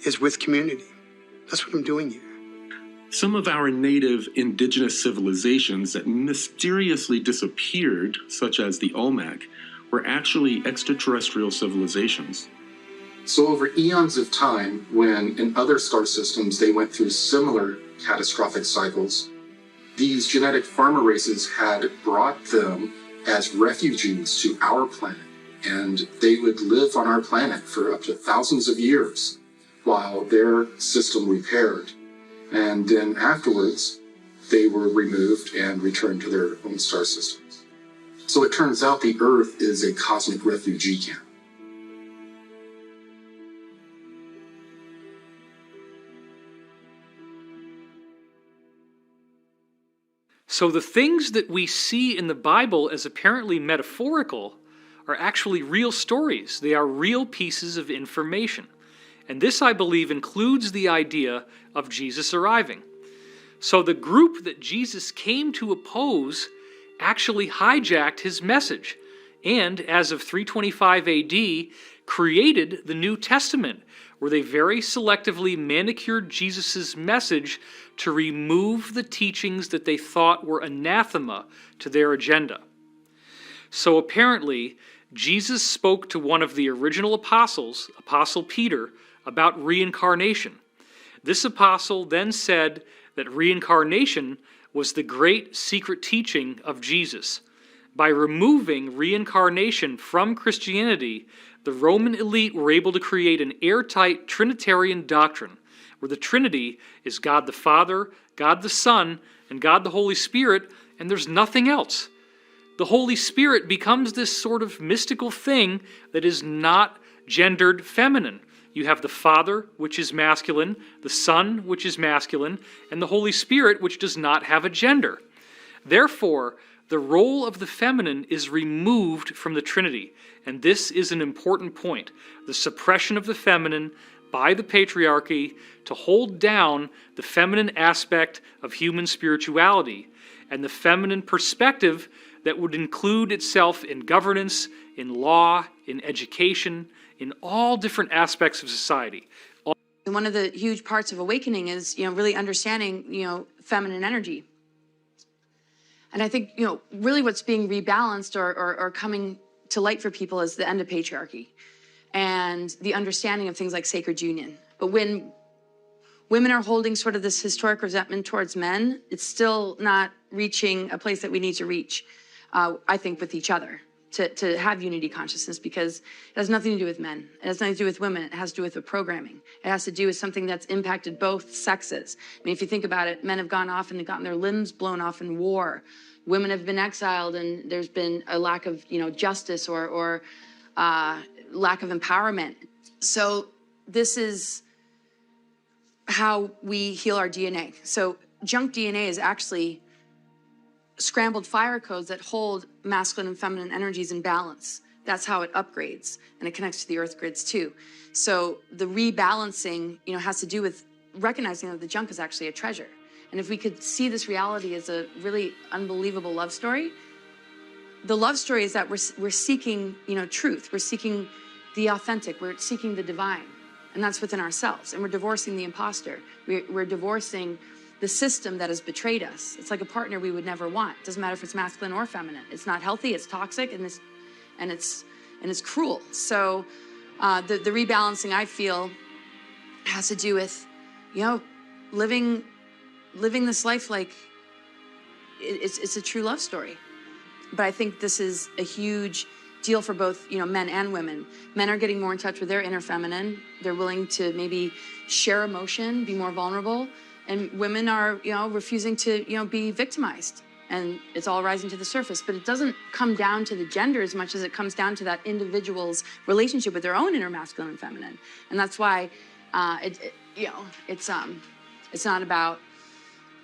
Is with community. That's what I'm doing here. Some of our native indigenous civilizations that mysteriously disappeared, such as the Olmec, were actually extraterrestrial civilizations. So over eons of time, when in other star systems they went through similar catastrophic cycles, these genetic farmer races had brought them as refugees to our planet, and they would live on our planet for up to thousands of years while their system repaired. And then afterwards, they were removed and returned to their own star systems. So it turns out the Earth is a cosmic refugee camp. So the things that we see in the Bible as apparently metaphorical are actually real stories. They are real pieces of information. And this, I believe, includes the idea of Jesus arriving. So the group that Jesus came to oppose actually hijacked his message, and as of 325 AD, created the New Testament, where they very selectively manicured Jesus' message to remove the teachings that they thought were anathema to their agenda. So apparently, Jesus spoke to one of the original apostles, Apostle Peter, about reincarnation. This apostle then said that reincarnation was the great secret teaching of Jesus. By removing reincarnation from Christianity, the Roman elite were able to create an airtight Trinitarian doctrine, where the Trinity is God the Father, God the Son, and God the Holy Spirit, and there's nothing else. The Holy Spirit becomes this sort of mystical thing that is not gendered feminine. You have the Father, which is masculine, the Son, which is masculine, and the Holy Spirit, which does not have a gender. Therefore, the role of the feminine is removed from the Trinity, and this is an important point. The suppression of the feminine by the patriarchy to hold down the feminine aspect of human spirituality, and the feminine perspective that would include itself in governance, in law, in education, in all different aspects of society. One of the huge parts of awakening is, really understanding, feminine energy. And I think, really what's being rebalanced or coming to light for people is the end of patriarchy and the understanding of things like sacred union. But when women are holding sort of this historic resentment towards men, it's still not reaching a place that we need to reach, I think, with each other. To have unity consciousness, because it has nothing to do with men. It has nothing to do with women. It has to do with the programming. It has to do with something that's impacted both sexes. I mean, if you think about it, men have gone off and gotten their limbs blown off in war. Women have been exiled, and there's been a lack of, justice or lack of empowerment. So this is how we heal our DNA. So junk DNA is actually scrambled fire codes that hold masculine and feminine energies in balance. That's how it upgrades, and it connects to the earth grids too. So the rebalancing, has to do with recognizing that the junk is actually a treasure. And if we could see this reality as a really unbelievable love story, the love story is that we're seeking, truth. We're seeking the authentic. We're seeking the divine, and that's within ourselves. And we're divorcing the imposter. We're divorcing the system that has betrayed us. It's like a partner we would never want. It doesn't matter if it's masculine or feminine. It's not healthy, it's toxic, and it's cruel. So the rebalancing, I feel, has to do with, living this life like it's a true love story. But I think this is a huge deal for both, men and women. Men are getting more in touch with their inner feminine. They're willing to maybe share emotion, be more vulnerable. And women are, refusing to, be victimized. And it's all rising to the surface. But it doesn't come down to the gender as much as it comes down to that individual's relationship with their own inner masculine and feminine. And that's why, it's not about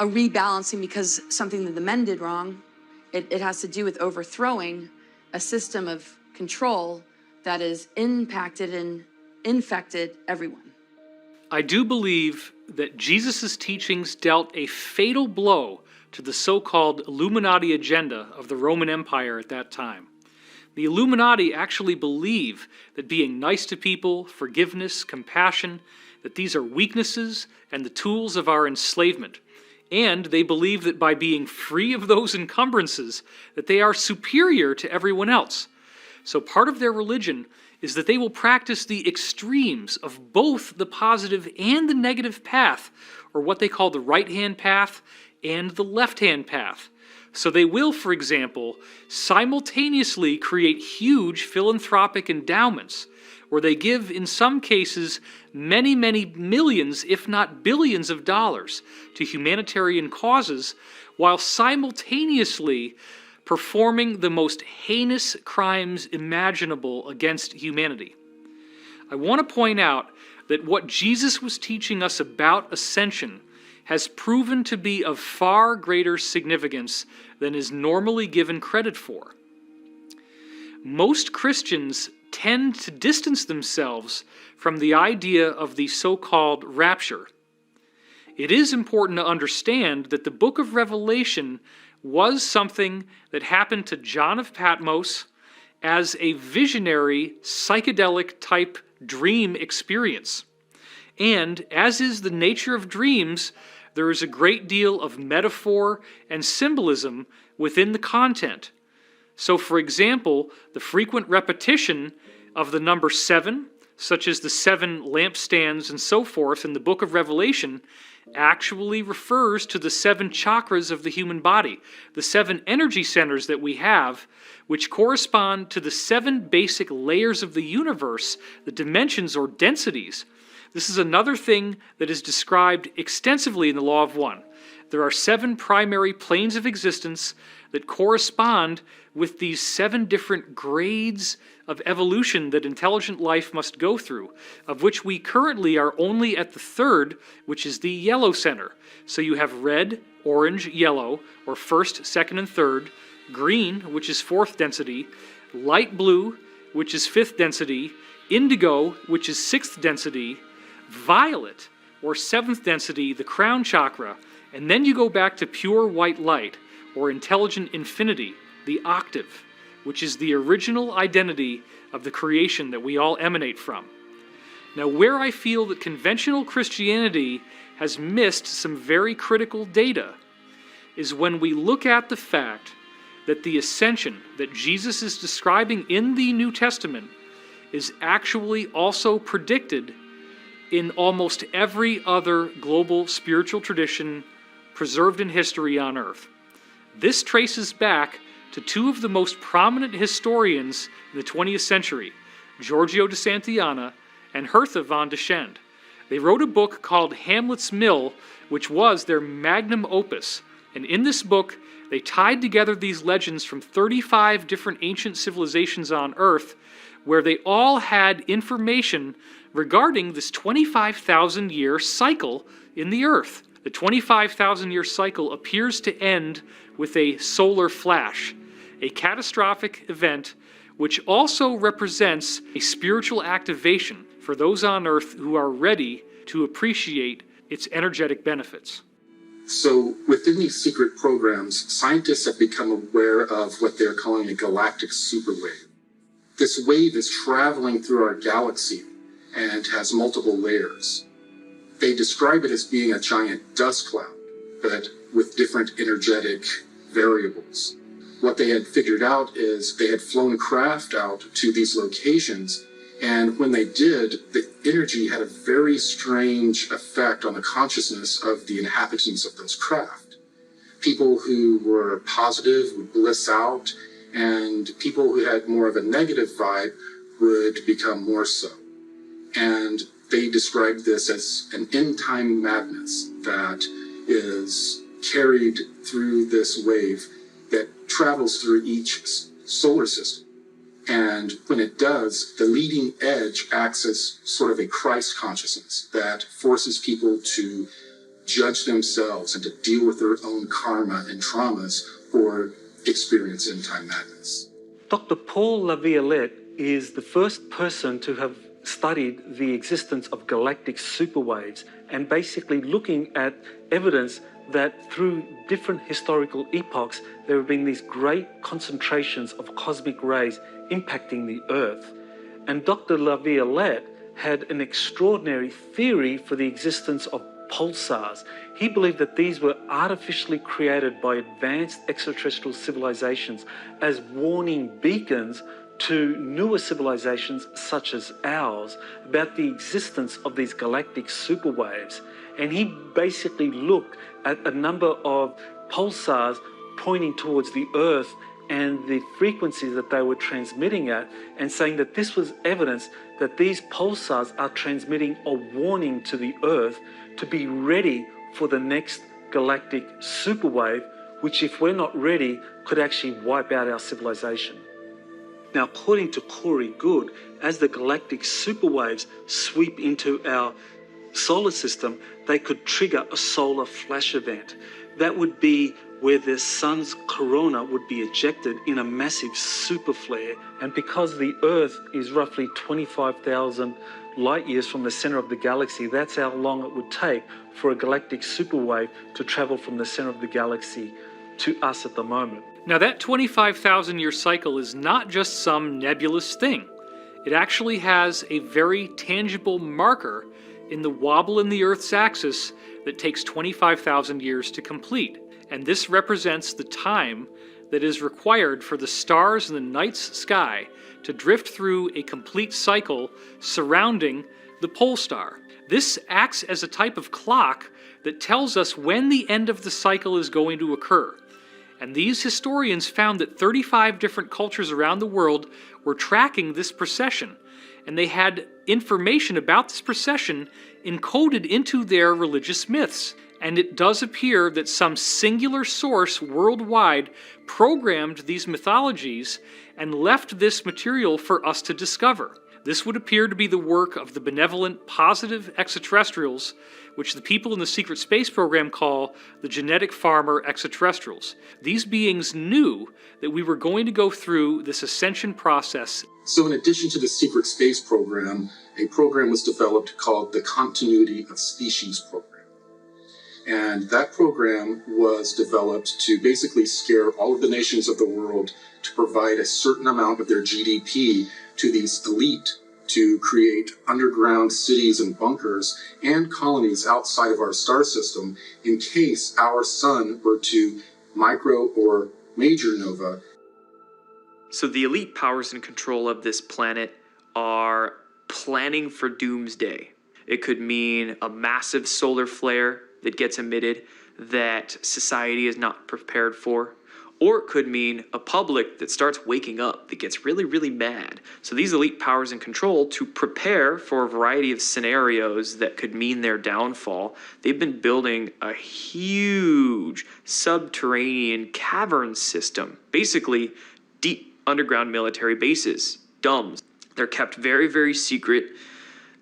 a rebalancing because something that the men did wrong. It has to do with overthrowing a system of control that has impacted and infected everyone. I do believe that Jesus' teachings dealt a fatal blow to the so-called Illuminati agenda of the Roman Empire at that time. The Illuminati actually believe that being nice to people, forgiveness, compassion, that these are weaknesses and the tools of our enslavement. And they believe that by being free of those encumbrances, that they are superior to everyone else. So part of their religion is that they will practice the extremes of both the positive and the negative path, or what they call the right-hand path and the left-hand path. So they will, for example, simultaneously create huge philanthropic endowments, where they give, in some cases, many, many millions, if not billions of dollars to humanitarian causes, while simultaneously performing the most heinous crimes imaginable against humanity. I want to point out that what Jesus was teaching us about ascension has proven to be of far greater significance than is normally given credit for. Most Christians tend to distance themselves from the idea of the so-called rapture. It is important to understand that the book of Revelation was something that happened to John of Patmos as a visionary, psychedelic type dream experience. And, as is the nature of dreams, there is a great deal of metaphor and symbolism within the content. So, for example, the frequent repetition of the number 7, such as the 7 lampstands and so forth in the book of Revelation, actually refers to the 7 chakras of the human body, the 7 energy centers that we have, which correspond to the 7 basic layers of the universe, the dimensions or densities. This is another thing that is described extensively in the Law of One. There are 7 primary planes of existence that correspond with these 7 different grades of evolution that intelligent life must go through, of which we currently are only at the 3rd, which is the yellow center. So you have red, orange, yellow, or 1st, 2nd, and 3rd, green, which is 4th density, light blue, which is 5th density, indigo, which is 6th density, violet, or 7th density, the crown chakra, and then you go back to pure white light, or intelligent infinity, the octave, which is the original identity of the creation that we all emanate from. Now, where I feel that conventional Christianity has missed some very critical data is when we look at the fact that the ascension that Jesus is describing in the New Testament is actually also predicted in almost every other global spiritual tradition preserved in history on Earth. This traces back to 2 of the most prominent historians in the 20th century, Giorgio de Santillana and Hertha von Deschend. They wrote a book called Hamlet's Mill, which was their magnum opus, and in this book they tied together these legends from 35 different ancient civilizations on Earth, where they all had information regarding this 25,000-year cycle in the Earth. The 25,000-year cycle appears to end with a solar flash, a catastrophic event which also represents a spiritual activation for those on Earth who are ready to appreciate its energetic benefits. So within these secret programs, scientists have become aware of what they're calling a galactic superwave. This wave is traveling through our galaxy and has multiple layers. They describe it as being a giant dust cloud, but with different energetic variables. What they had figured out is they had flown craft out to these locations, and when they did, the energy had a very strange effect on the consciousness of the inhabitants of those craft. People who were positive would bliss out, and people who had more of a negative vibe would become more so. And they described this as an end-time madness that is carried through this wave that travels through each solar system. And when it does, the leading edge acts as sort of a Christ consciousness that forces people to judge themselves and to deal with their own karma and traumas or experience end-time madness. Dr. Paul Laviolette is the first person to have studied the existence of galactic superwaves and basically looking at evidence that through different historical epochs there have been these great concentrations of cosmic rays impacting the Earth. And Dr. Laviolette had an extraordinary theory for the existence of pulsars. He believed that these were artificially created by advanced extraterrestrial civilizations as warning beacons to newer civilizations such as ours about the existence of these galactic superwaves. And he basically looked at a number of pulsars pointing towards the Earth and the frequencies that they were transmitting at, and saying that this was evidence that these pulsars are transmitting a warning to the Earth to be ready for the next galactic superwave, which, if we're not ready, could actually wipe out our civilization. Now, according to Corey Good, as the galactic superwaves sweep into our solar system, they could trigger a solar flash event. That would be where the sun's corona would be ejected in a massive super flare. And because the Earth is roughly 25,000 light years from the center of the galaxy, that's how long it would take for a galactic superwave to travel from the center of the galaxy to us at the moment. Now, that 25,000-year cycle is not just some nebulous thing. It actually has a very tangible marker in the wobble in the Earth's axis that takes 25,000 years to complete. And this represents the time that is required for the stars in the night's sky to drift through a complete cycle surrounding the pole star. This acts as a type of clock that tells us when the end of the cycle is going to occur. And these historians found that 35 different cultures around the world were tracking this precession, and they had information about this precession encoded into their religious myths. And it does appear that some singular source worldwide programmed these mythologies and left this material for us to discover. This would appear to be the work of the benevolent, positive extraterrestrials, which the people in the secret space program call the genetic farmer extraterrestrials. These beings knew that we were going to go through this ascension process. So in addition to the secret space program, a program was developed called the Continuity of Species program. And that program was developed to basically scare all of the nations of the world to provide a certain amount of their GDP to these elite to create underground cities and bunkers and colonies outside of our star system in case our sun were to micro or major nova. So the elite powers in control of this planet are planning for doomsday. It could mean a massive solar flare that gets emitted that society is not prepared for. Or it could mean a public that starts waking up, that gets really, really mad. So these elite powers in control, to prepare for a variety of scenarios that could mean their downfall, they've been building a huge subterranean cavern system. Basically, deep underground military bases, DUMBs. They're kept very, very secret.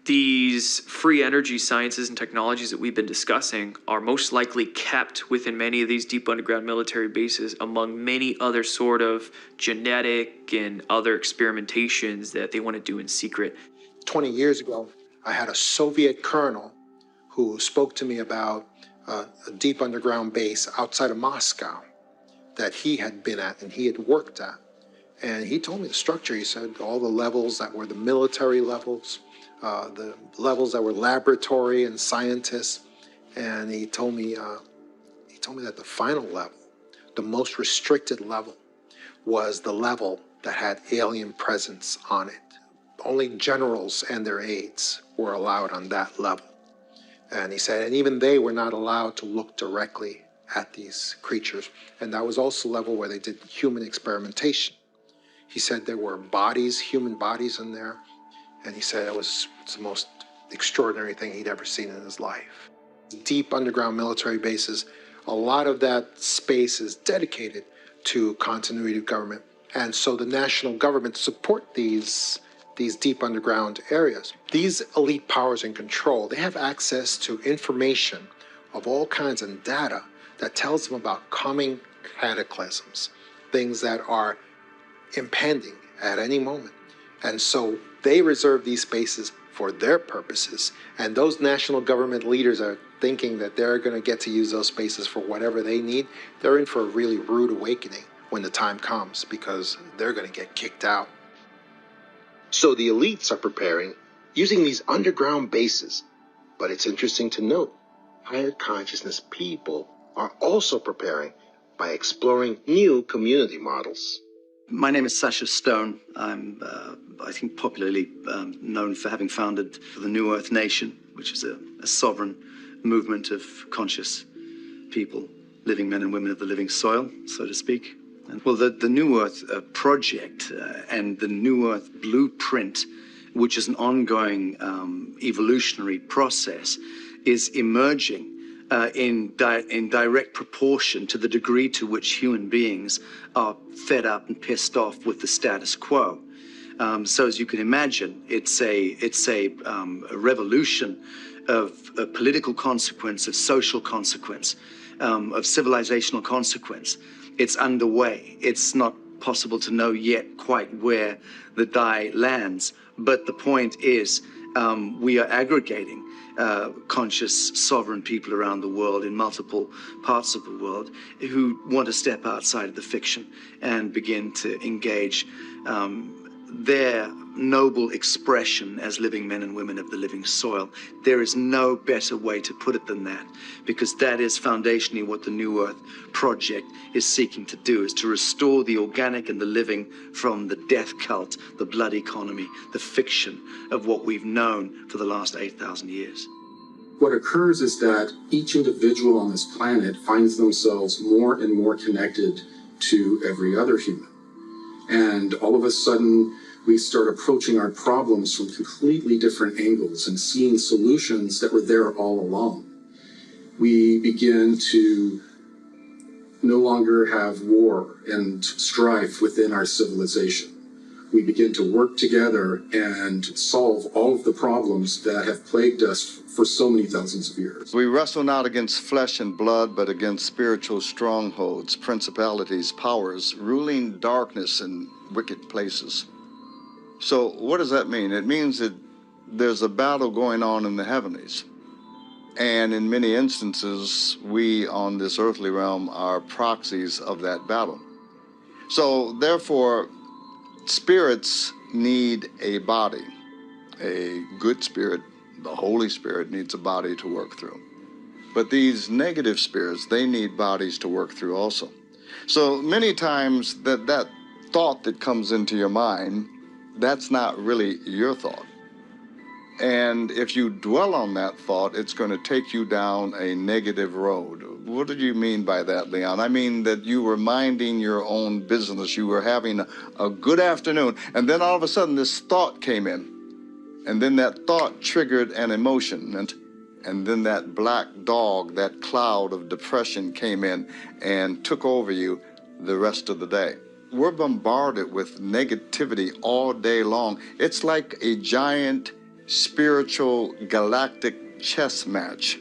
These free energy sciences and technologies that we've been discussing are most likely kept within many of these deep underground military bases, among many other sort of genetic and other experimentations that they want to do in secret. 20 years ago, I had a Soviet colonel who spoke to me about a deep underground base outside of Moscow that he had been at and he had worked at. And he told me the structure. He said all the levels that were the military levels, the levels that were laboratory and scientists, and he told me that the final level, the most restricted level, was the level that had alien presence on it. Only generals and their aides were allowed on that level. And he said, and even they were not allowed to look directly at these creatures. And that was also the level where they did human experimentation. He said there were bodies, human bodies in there. And he said it's the most extraordinary thing he'd ever seen in his life. Deep underground military bases, a lot of that space is dedicated to continuity of government. And so the national government support these deep underground areas. These elite powers in control, they have access to information of all kinds of data that tells them about coming cataclysms, things that are impending at any moment. And so they reserve these spaces for their purposes. And those national government leaders are thinking that they're going to get to use those spaces for whatever they need. They're in for a really rude awakening when the time comes, because they're going to get kicked out. So the elites are preparing using these underground bases. But it's interesting to note, higher consciousness people are also preparing by exploring new community models. My name is Sasha Stone. I'm, I think, popularly known for having founded the New Earth Nation, which is a sovereign movement of conscious people, living men and women of the living soil, so to speak. And, well, the New Earth Project and the New Earth Blueprint, which is an ongoing evolutionary process, is emerging in direct proportion to the degree to which human beings are fed up and pissed off with the status quo. So as you can imagine, it's a revolution of political consequence, of social consequence, of civilizational consequence. It's underway. It's not possible to know yet quite where the die lands, but the point is we are aggregating conscious, sovereign people around the world in multiple parts of the world who want to step outside of the fiction and begin to engage their noble expression as living men and women of the living soil. There is no better way to put it than that, because that is foundationally what the New Earth Project is seeking to do, is to restore the organic and the living from the death cult, the blood economy, the fiction of what we've known for the last 8,000 years. What occurs is that each individual on this planet finds themselves more and more connected to every other human. And all of a sudden, we start approaching our problems from completely different angles and seeing solutions that were there all along. We begin to no longer have war and strife within our civilization. We begin to work together and solve all of the problems that have plagued us for so many thousands of years. We wrestle not against flesh and blood, but against spiritual strongholds, principalities, powers, ruling darkness in wicked places. So what does that mean? It means that there's a battle going on in the heavenlies. And in many instances, we on this earthly realm are proxies of that battle. So therefore, spirits need a body. A good spirit, the Holy Spirit, needs a body to work through. But these negative spirits, they need bodies to work through also. So many times that thought that comes into your mind, that's not really your thought. And if you dwell on that thought, it's going to take you down a negative road. What did you mean by that, Leon? I mean that you were minding your own business. You were having a good afternoon. And then all of a sudden this thought came in. And then that thought triggered an emotion. And then that black dog, that cloud of depression came in and took over you the rest of the day. We're bombarded with negativity all day long. It's like a giant spiritual galactic chess match.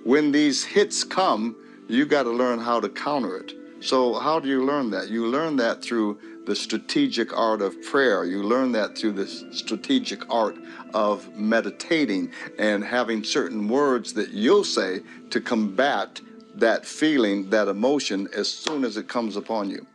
When these hits come, you got to learn how to counter it. So how do you learn that? You learn that through the strategic art of prayer. You learn that through the strategic art of meditating and having certain words that you'll say to combat that feeling, that emotion, as soon as it comes upon you.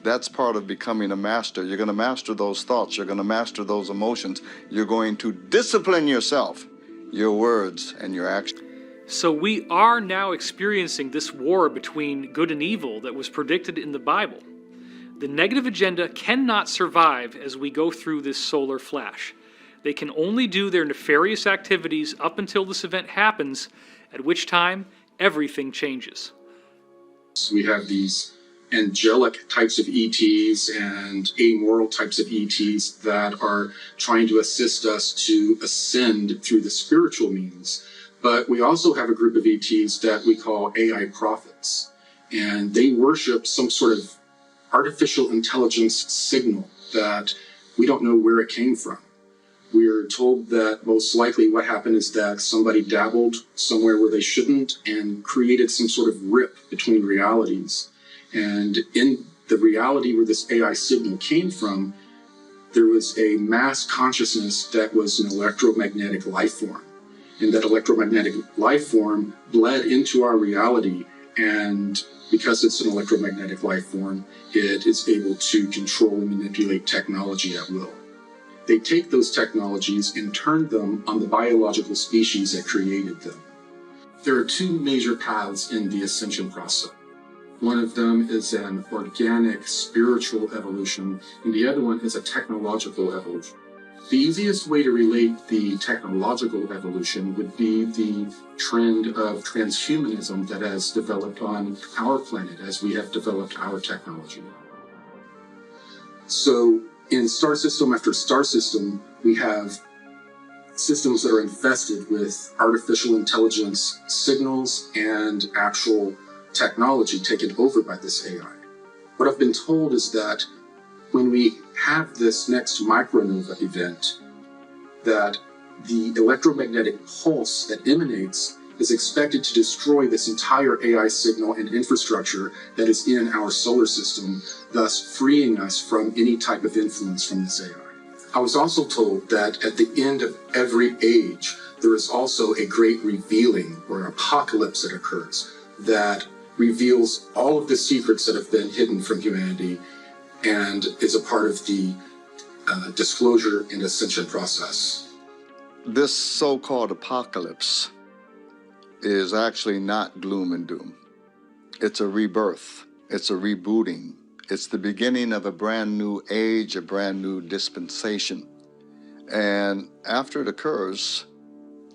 That's part of becoming a master. You're going to master those thoughts. You're going to master those emotions. You're going to discipline yourself, your words and your actions. So we are now experiencing this war between good and evil that was predicted in the Bible. The negative agenda cannot survive as we go through this solar flash. They can only do their nefarious activities up until this event happens, at which time everything changes. So we have these angelic types of ETs and amoral types of ETs that are trying to assist us to ascend through the spiritual means. But we also have a group of ETs that we call AI prophets, and they worship some sort of artificial intelligence signal that we don't know where it came from. We're told that most likely what happened is that somebody dabbled somewhere where they shouldn't and created some sort of rip between realities. And in the reality where this AI signal came from, there was a mass consciousness that was an electromagnetic life form. And that electromagnetic life form bled into our reality. And because it's an electromagnetic life form, it is able to control and manipulate technology at will. They take those technologies and turn them on the biological species that created them. There are two major paths in the ascension process. One of them is an organic, spiritual evolution, and the other one is a technological evolution. The easiest way to relate the technological evolution would be the trend of transhumanism that has developed on our planet as we have developed our technology. So in star system after star system, we have systems that are infested with artificial intelligence signals and actual technology taken over by this AI. What I've been told is that when we have this next micronova event, that the electromagnetic pulse that emanates is expected to destroy this entire AI signal and infrastructure that is in our solar system, thus freeing us from any type of influence from this AI. I was also told that at the end of every age, there is also a great revealing or apocalypse that occurs that reveals all of the secrets that have been hidden from humanity and is a part of the disclosure and ascension process. This so-called apocalypse is actually not gloom and doom. It's a rebirth. It's a rebooting. It's the beginning of a brand new age, a brand new dispensation. And after it occurs,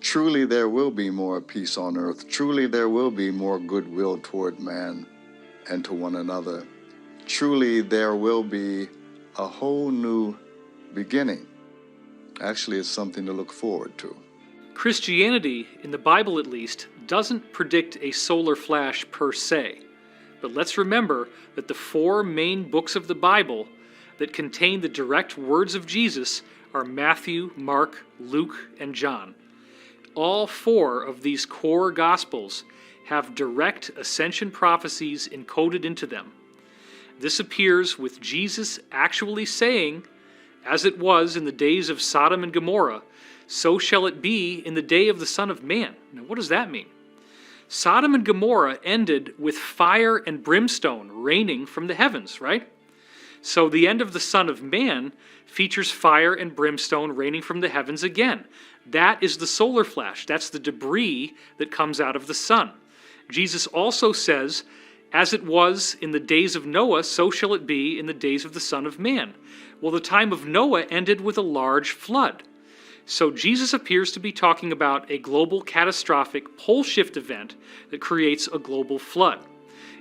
truly there will be more peace on earth. Truly there will be more goodwill toward man and to one another. Truly there will be a whole new beginning. Actually, it's something to look forward to. Christianity, in the Bible at least, doesn't predict a solar flash per se. But let's remember that the 4 main books of the Bible that contain the direct words of Jesus are Matthew, Mark, Luke, and John. All 4 of these core Gospels have direct ascension prophecies encoded into them. This appears with Jesus actually saying, "As it was in the days of Sodom and Gomorrah, so shall it be in the day of the Son of Man." Now, what does that mean? Sodom and Gomorrah ended with fire and brimstone raining from the heavens, right? So the end of the Son of Man features fire and brimstone raining from the heavens again. That is the solar flash. That's the debris that comes out of the sun. Jesus also says, "As it was in the days of Noah, so shall it be in the days of the Son of Man." Well, the time of Noah ended with a large flood. So Jesus appears to be talking about a global catastrophic pole shift event that creates a global flood.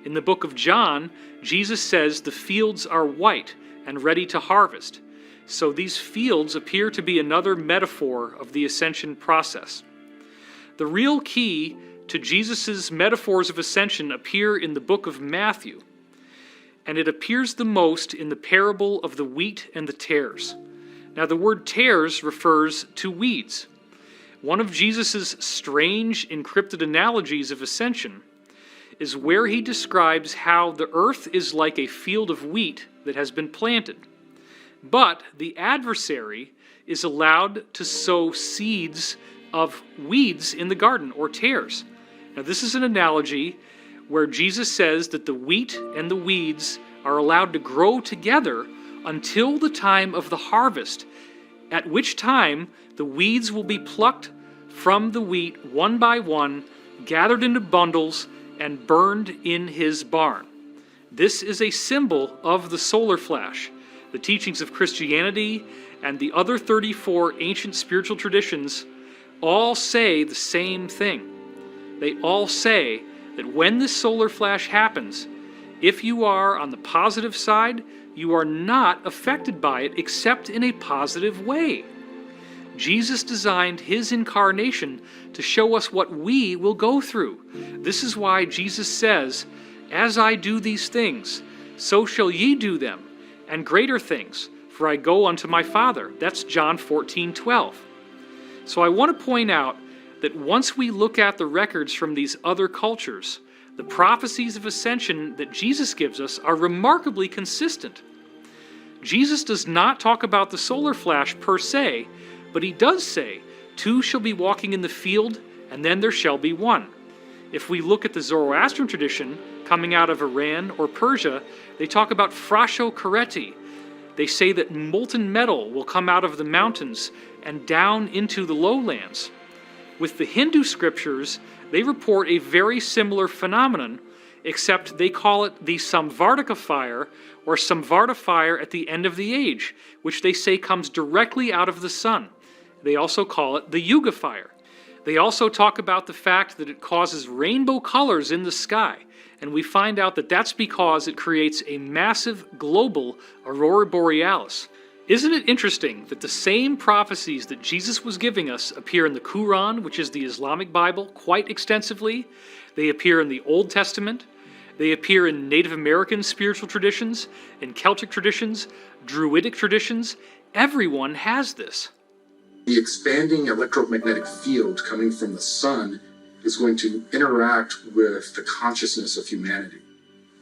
In the book of John, Jesus says the fields are white and ready to harvest. So these fields appear to be another metaphor of the ascension process. The real key to Jesus' metaphors of ascension appear in the book of Matthew, and it appears the most in the parable of the wheat and the tares. Now, the word tares refers to weeds. One of Jesus' strange encrypted analogies of ascension is where he describes how the earth is like a field of wheat that has been planted, but the adversary is allowed to sow seeds of weeds in the garden, or tares. Now, this is an analogy where Jesus says that the wheat and the weeds are allowed to grow together until the time of the harvest, at which time the weeds will be plucked from the wheat one by one, gathered into bundles, and burned in his barn. This is a symbol of the solar flash. The teachings of Christianity and the other 34 ancient spiritual traditions all say the same thing. They all say that when this solar flash happens, if you are on the positive side, you are not affected by it except in a positive way. Jesus designed his incarnation to show us what we will go through. This is why Jesus says, "As I do these things, so shall ye do them, and greater things, for I go unto my Father." That's John 14:12. So I want to point out that once we look at the records from these other cultures, the prophecies of ascension that Jesus gives us are remarkably consistent. Jesus does not talk about the solar flash per se, but he does say, "Two shall be walking in the field, and then there shall be one." If we look at the Zoroastrian tradition coming out of Iran or Persia, they talk about frasho kareti. They say that molten metal will come out of the mountains and down into the lowlands. With the Hindu scriptures, they report a very similar phenomenon, except they call it the Samvardhaka fire, or Samvarta fire at the end of the age, which they say comes directly out of the sun. They also call it the Yuga fire. They also talk about the fact that it causes rainbow colors in the sky, and we find out that that's because it creates a massive global aurora borealis. Isn't it interesting that the same prophecies that Jesus was giving us appear in the Quran, which is the Islamic Bible, quite extensively? They appear in the Old Testament. They appear in Native American spiritual traditions, in Celtic traditions, Druidic traditions. Everyone has this. The expanding electromagnetic field coming from the sun is going to interact with the consciousness of humanity.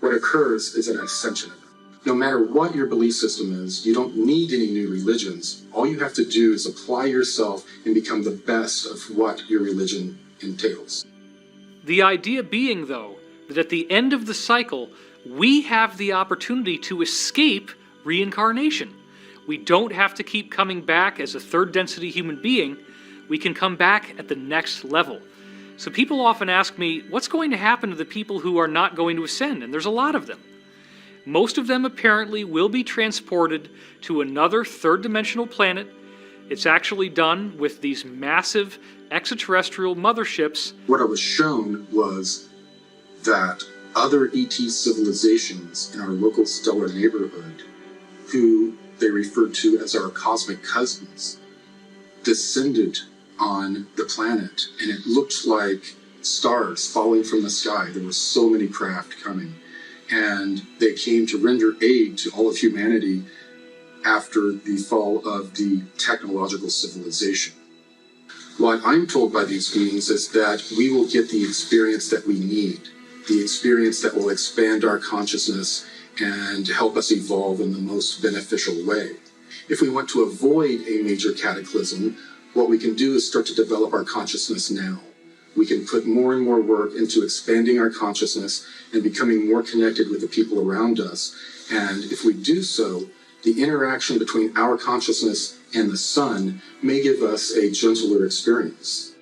What occurs is an ascension event. No matter what your belief system is, you don't need any new religions. All you have to do is apply yourself and become the best of what your religion entails. The idea being, though, that at the end of the cycle, we have the opportunity to escape reincarnation. We don't have to keep coming back as a third density human being. We can come back at the next level. So people often ask me, what's going to happen to the people who are not going to ascend? And there's a lot of them. Most of them apparently will be transported to another third-dimensional planet. It's actually done with these massive extraterrestrial motherships. What I was shown was that other ET civilizations in our local stellar neighborhood, who they referred to as our cosmic cousins, descended on the planet, and it looked like stars falling from the sky. There were so many craft coming, and they came to render aid to all of humanity after the fall of the technological civilization. What I'm told by these beings is that we will get the experience that we need, the experience that will expand our consciousness and help us evolve in the most beneficial way. If we want to avoid a major cataclysm, what we can do is start to develop our consciousness now. We can put more and more work into expanding our consciousness and becoming more connected with the people around us. And if we do so, the interaction between our consciousness and the sun may give us a gentler experience.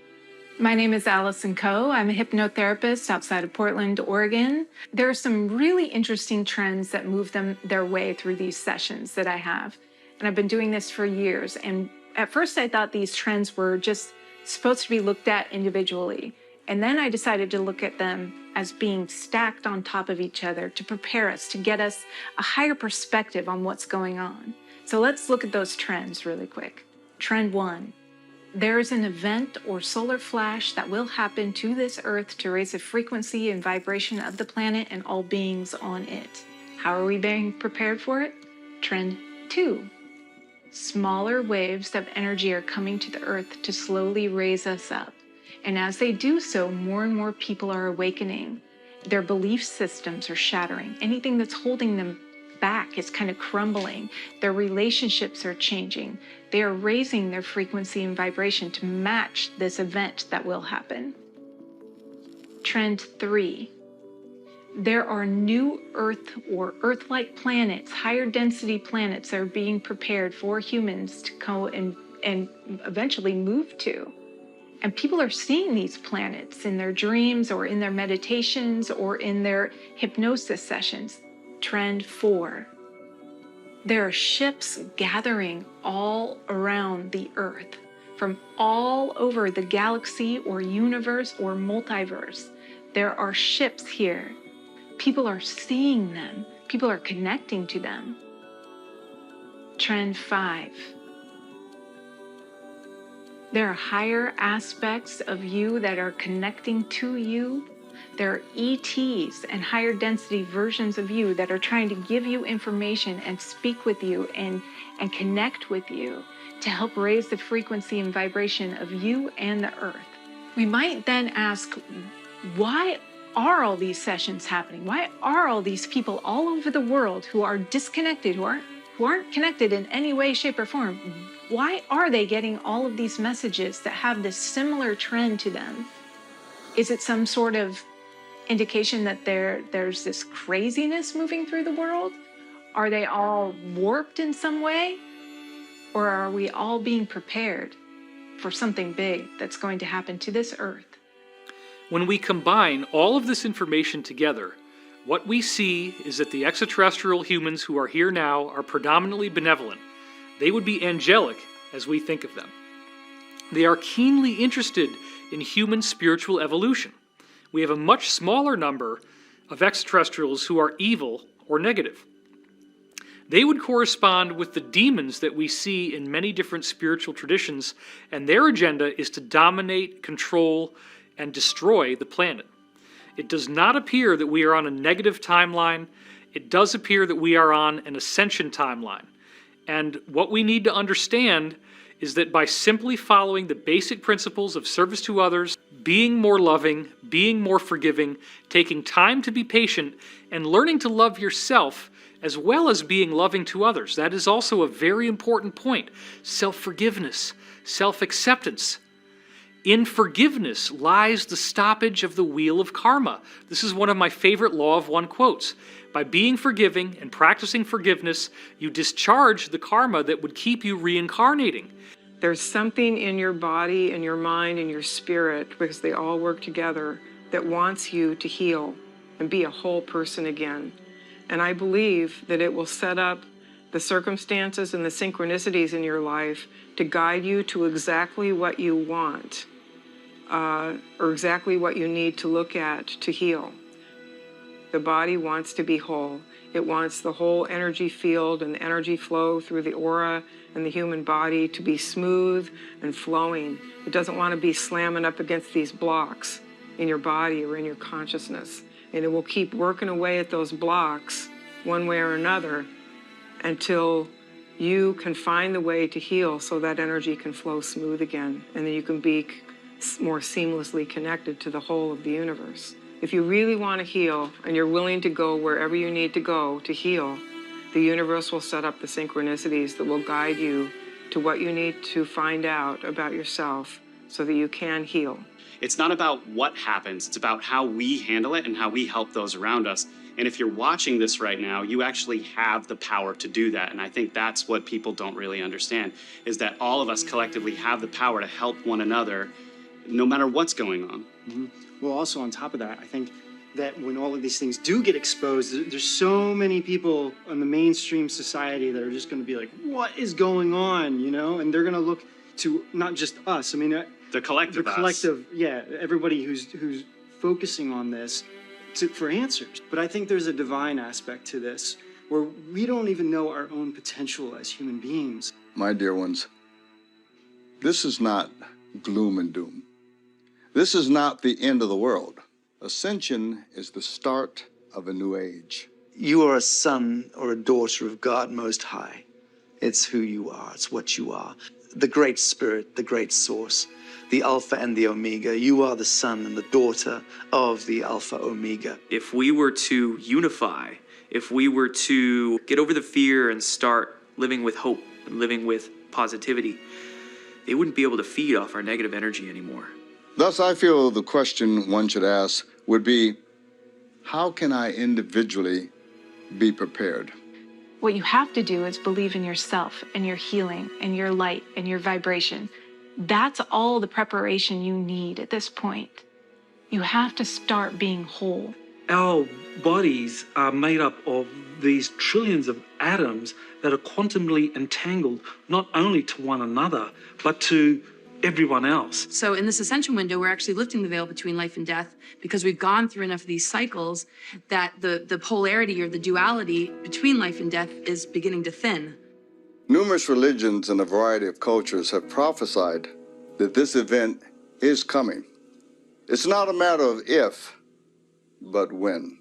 My name is Allison Coe. I'm a hypnotherapist outside of Portland, Oregon. There are some really interesting trends that move their way through these sessions that I have. And I've been doing this for years. And at first I thought these trends were just supposed to be looked at individually. And then I decided to look at them as being stacked on top of each other to prepare us, to get us a higher perspective on what's going on. So let's look at those trends really quick. Trend 1. There is an event or solar flash that will happen to this Earth to raise the frequency and vibration of the planet and all beings on it. How are we being prepared for it? Trend 2. Smaller waves of energy are coming to the Earth to slowly raise us up. And as they do so, more and more people are awakening. Their belief systems are shattering. Anything that's holding them back is kind of crumbling. Their relationships are changing. They are raising their frequency and vibration to match this event that will happen. Trend 3. There are new Earth or Earth-like planets, higher density planets that are being prepared for humans to go and eventually move to. And people are seeing these planets in their dreams or in their meditations or in their hypnosis sessions. Trend 4. There are ships gathering all around the Earth from all over the galaxy or universe or multiverse. There are ships here. People are seeing them. People are connecting to them. Trend 5. There are higher aspects of you that are connecting to you. There are ETs and higher density versions of you that are trying to give you information and speak with you and connect with you to help raise the frequency and vibration of you and the Earth. We might then ask, why are all these sessions happening? Why are all these people all over the world who are disconnected, who aren't connected in any way, shape, or form? Why are they getting all of these messages that have this similar trend to them? Is it some sort of indication that there's this craziness moving through the world? Are they all warped in some way? Or are we all being prepared for something big that's going to happen to this Earth? When we combine all of this information together, what we see is that the extraterrestrial humans who are here now are predominantly benevolent. They would be angelic as we think of them. They are keenly interested in human spiritual evolution. We have a much smaller number of extraterrestrials who are evil or negative. They would correspond with the demons that we see in many different spiritual traditions, and their agenda is to dominate, control, and destroy the planet. It does not appear that we are on a negative timeline. It does appear that we are on an ascension timeline. And what we need to understand is that by simply following the basic principles of service to others, being more loving, being more forgiving, taking time to be patient, and learning to love yourself as well as being loving to others. That is also a very important point. Self-forgiveness, self-acceptance. In forgiveness lies the stoppage of the wheel of karma. This is one of my favorite Law of One quotes. By being forgiving and practicing forgiveness, you discharge the karma that would keep you reincarnating. There's something in your body and your mind and your spirit, because they all work together, that wants you to heal and be a whole person again. And I believe that it will set up the circumstances and the synchronicities in your life to guide you to exactly what you want, or exactly what you need to look at to heal. The body wants to be whole. It wants the whole energy field and the energy flow through the aura and the human body to be smooth and flowing. It doesn't want to be slamming up against these blocks in your body or in your consciousness. And it will keep working away at those blocks one way or another until you can find the way to heal so that energy can flow smooth again. And then you can be more seamlessly connected to the whole of the universe. If you really want to heal and you're willing to go wherever you need to go to heal, the universe will set up the synchronicities that will guide you to what you need to find out about yourself so that you can heal. It's not about what happens, it's about how we handle it and how we help those around us. And if you're watching this right now, you actually have the power to do that. And I think that's what people don't really understand, is that all of us collectively have the power to help one another no matter what's going on. Mm-hmm. Well, also on top of that, I think that when all of these things do get exposed, there's so many people in the mainstream society that are just going to be like, what is going on, you know? And they're going to look to not just us, I mean, the collective yeah, everybody who's focusing on this for answers. But I think there's a divine aspect to this where we don't even know our own potential as human beings. My dear ones, this is not gloom and doom. This is not the end of the world. Ascension is the start of a new age. You are a son or a daughter of God Most High. It's who you are. It's what you are. The Great Spirit, the Great Source, the Alpha and the Omega. You are the son and the daughter of the Alpha Omega. If we were to unify, if we were to get over the fear and start living with hope and living with positivity, they wouldn't be able to feed off our negative energy anymore. Thus, I feel the question one should ask would be, how can I individually be prepared? What you have to do is believe in yourself and your healing and your light and your vibration. That's all the preparation you need at this point. You have to start being whole. Our bodies are made up of these trillions of atoms that are quantumly entangled not only to one another, but to everyone else. So in this ascension window, we're actually lifting the veil between life and death because we've gone through enough of these cycles that the polarity or the duality between life and death is beginning to thin. Numerous religions and a variety of cultures have prophesied that this event is coming. It's not a matter of if, but when.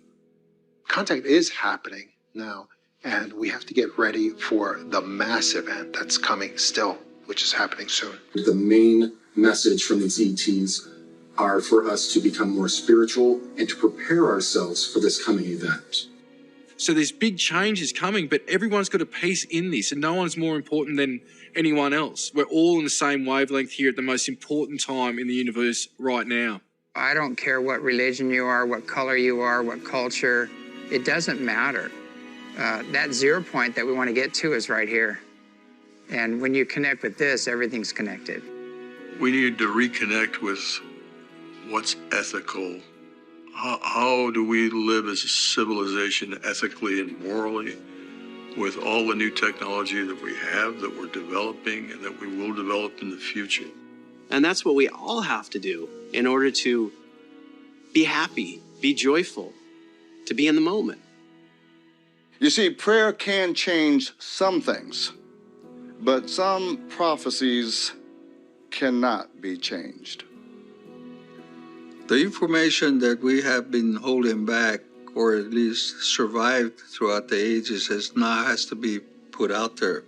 Contact is happening now, and we have to get ready for the mass event that's coming still, which is happening soon. The main message from these ETs are for us to become more spiritual and to prepare ourselves for this coming event. So there's big changes coming, but everyone's got a piece in this, and no one's more important than anyone else. We're all in the same wavelength here at the most important time in the universe right now. I don't care what religion you are, what color you are, what culture. It doesn't matter. That 0 point that we want to get to is right here. And when you connect with this, everything's connected. We need to reconnect with what's ethical. How do we live as a civilization ethically and morally with all the new technology that we have, that we're developing, and that we will develop in the future? And that's what we all have to do in order to be happy, be joyful, to be in the moment. You see, prayer can change some things, but some prophecies cannot be changed. The information that we have been holding back, or at least survived throughout the ages, has to be put out there.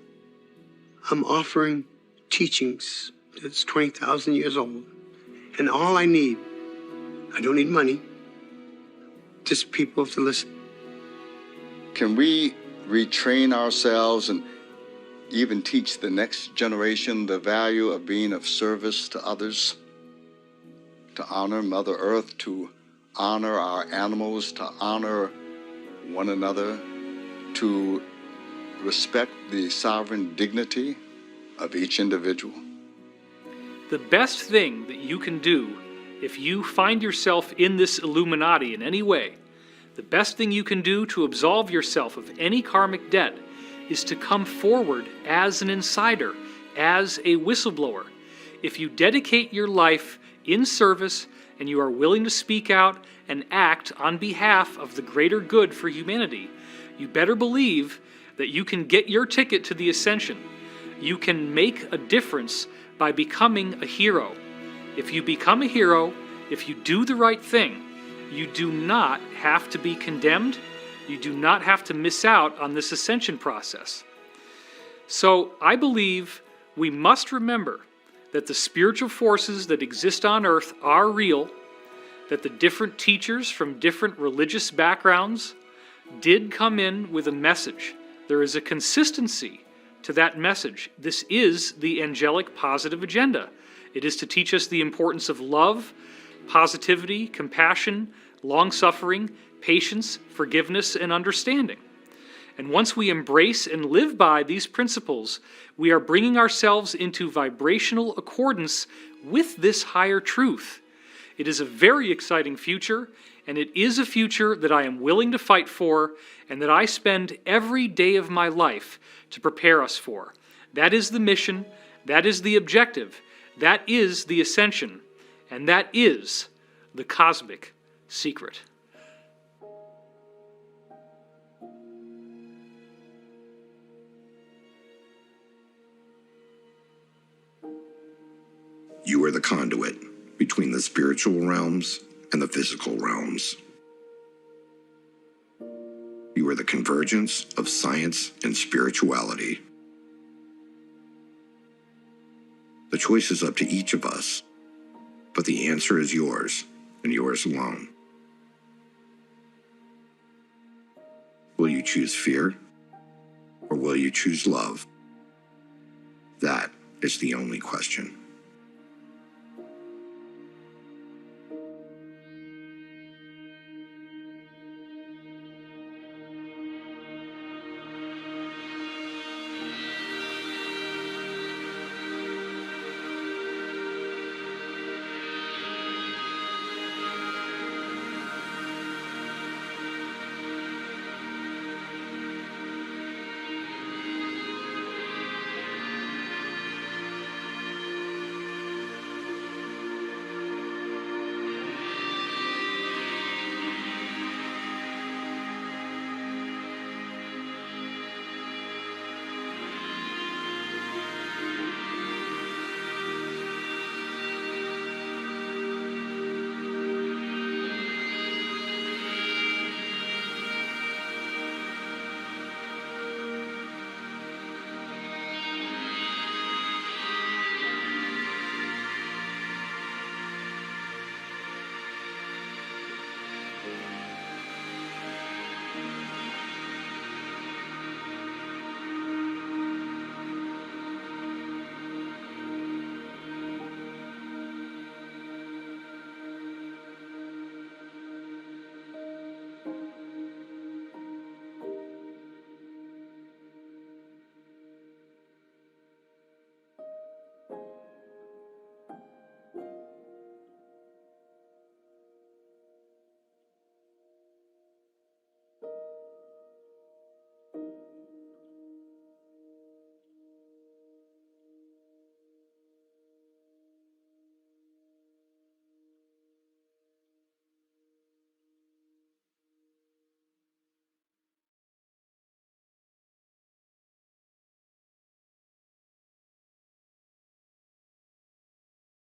I'm offering teachings that's 20,000 years old. And all I need, I don't need money, just people to listen. Can we retrain ourselves and even teach the next generation the value of being of service to others? To honor Mother Earth, to honor our animals, to honor one another, to respect the sovereign dignity of each individual. The best thing that you can do if you find yourself in this Illuminati in any way, the best thing you can do to absolve yourself of any karmic debt is to come forward as an insider, as a whistleblower. If you dedicate your life in service and you are willing to speak out and act on behalf of the greater good for humanity, you better believe that you can get your ticket to the ascension. You can make a difference by becoming a hero. If you become a hero, if you do the right thing, you do not have to be condemned. You do not have to miss out on this ascension process. So I believe we must remember that the spiritual forces that exist on earth are real, that the different teachers from different religious backgrounds did come in with a message. There is a consistency to that message. This is the angelic positive agenda. It is to teach us the importance of love, positivity, compassion, long-suffering, patience, forgiveness, and understanding. And once we embrace and live by these principles, we are bringing ourselves into vibrational accordance with this higher truth. It is a very exciting future, and it is a future that I am willing to fight for and that I spend every day of my life to prepare us for. That is the mission, that is the objective, that is the ascension, and that is the cosmic secret. You are the conduit between the spiritual realms and the physical realms. You are the convergence of science and spirituality. The choice is up to each of us, but the answer is yours and yours alone. Will you choose fear, or will you choose love? That is the only question.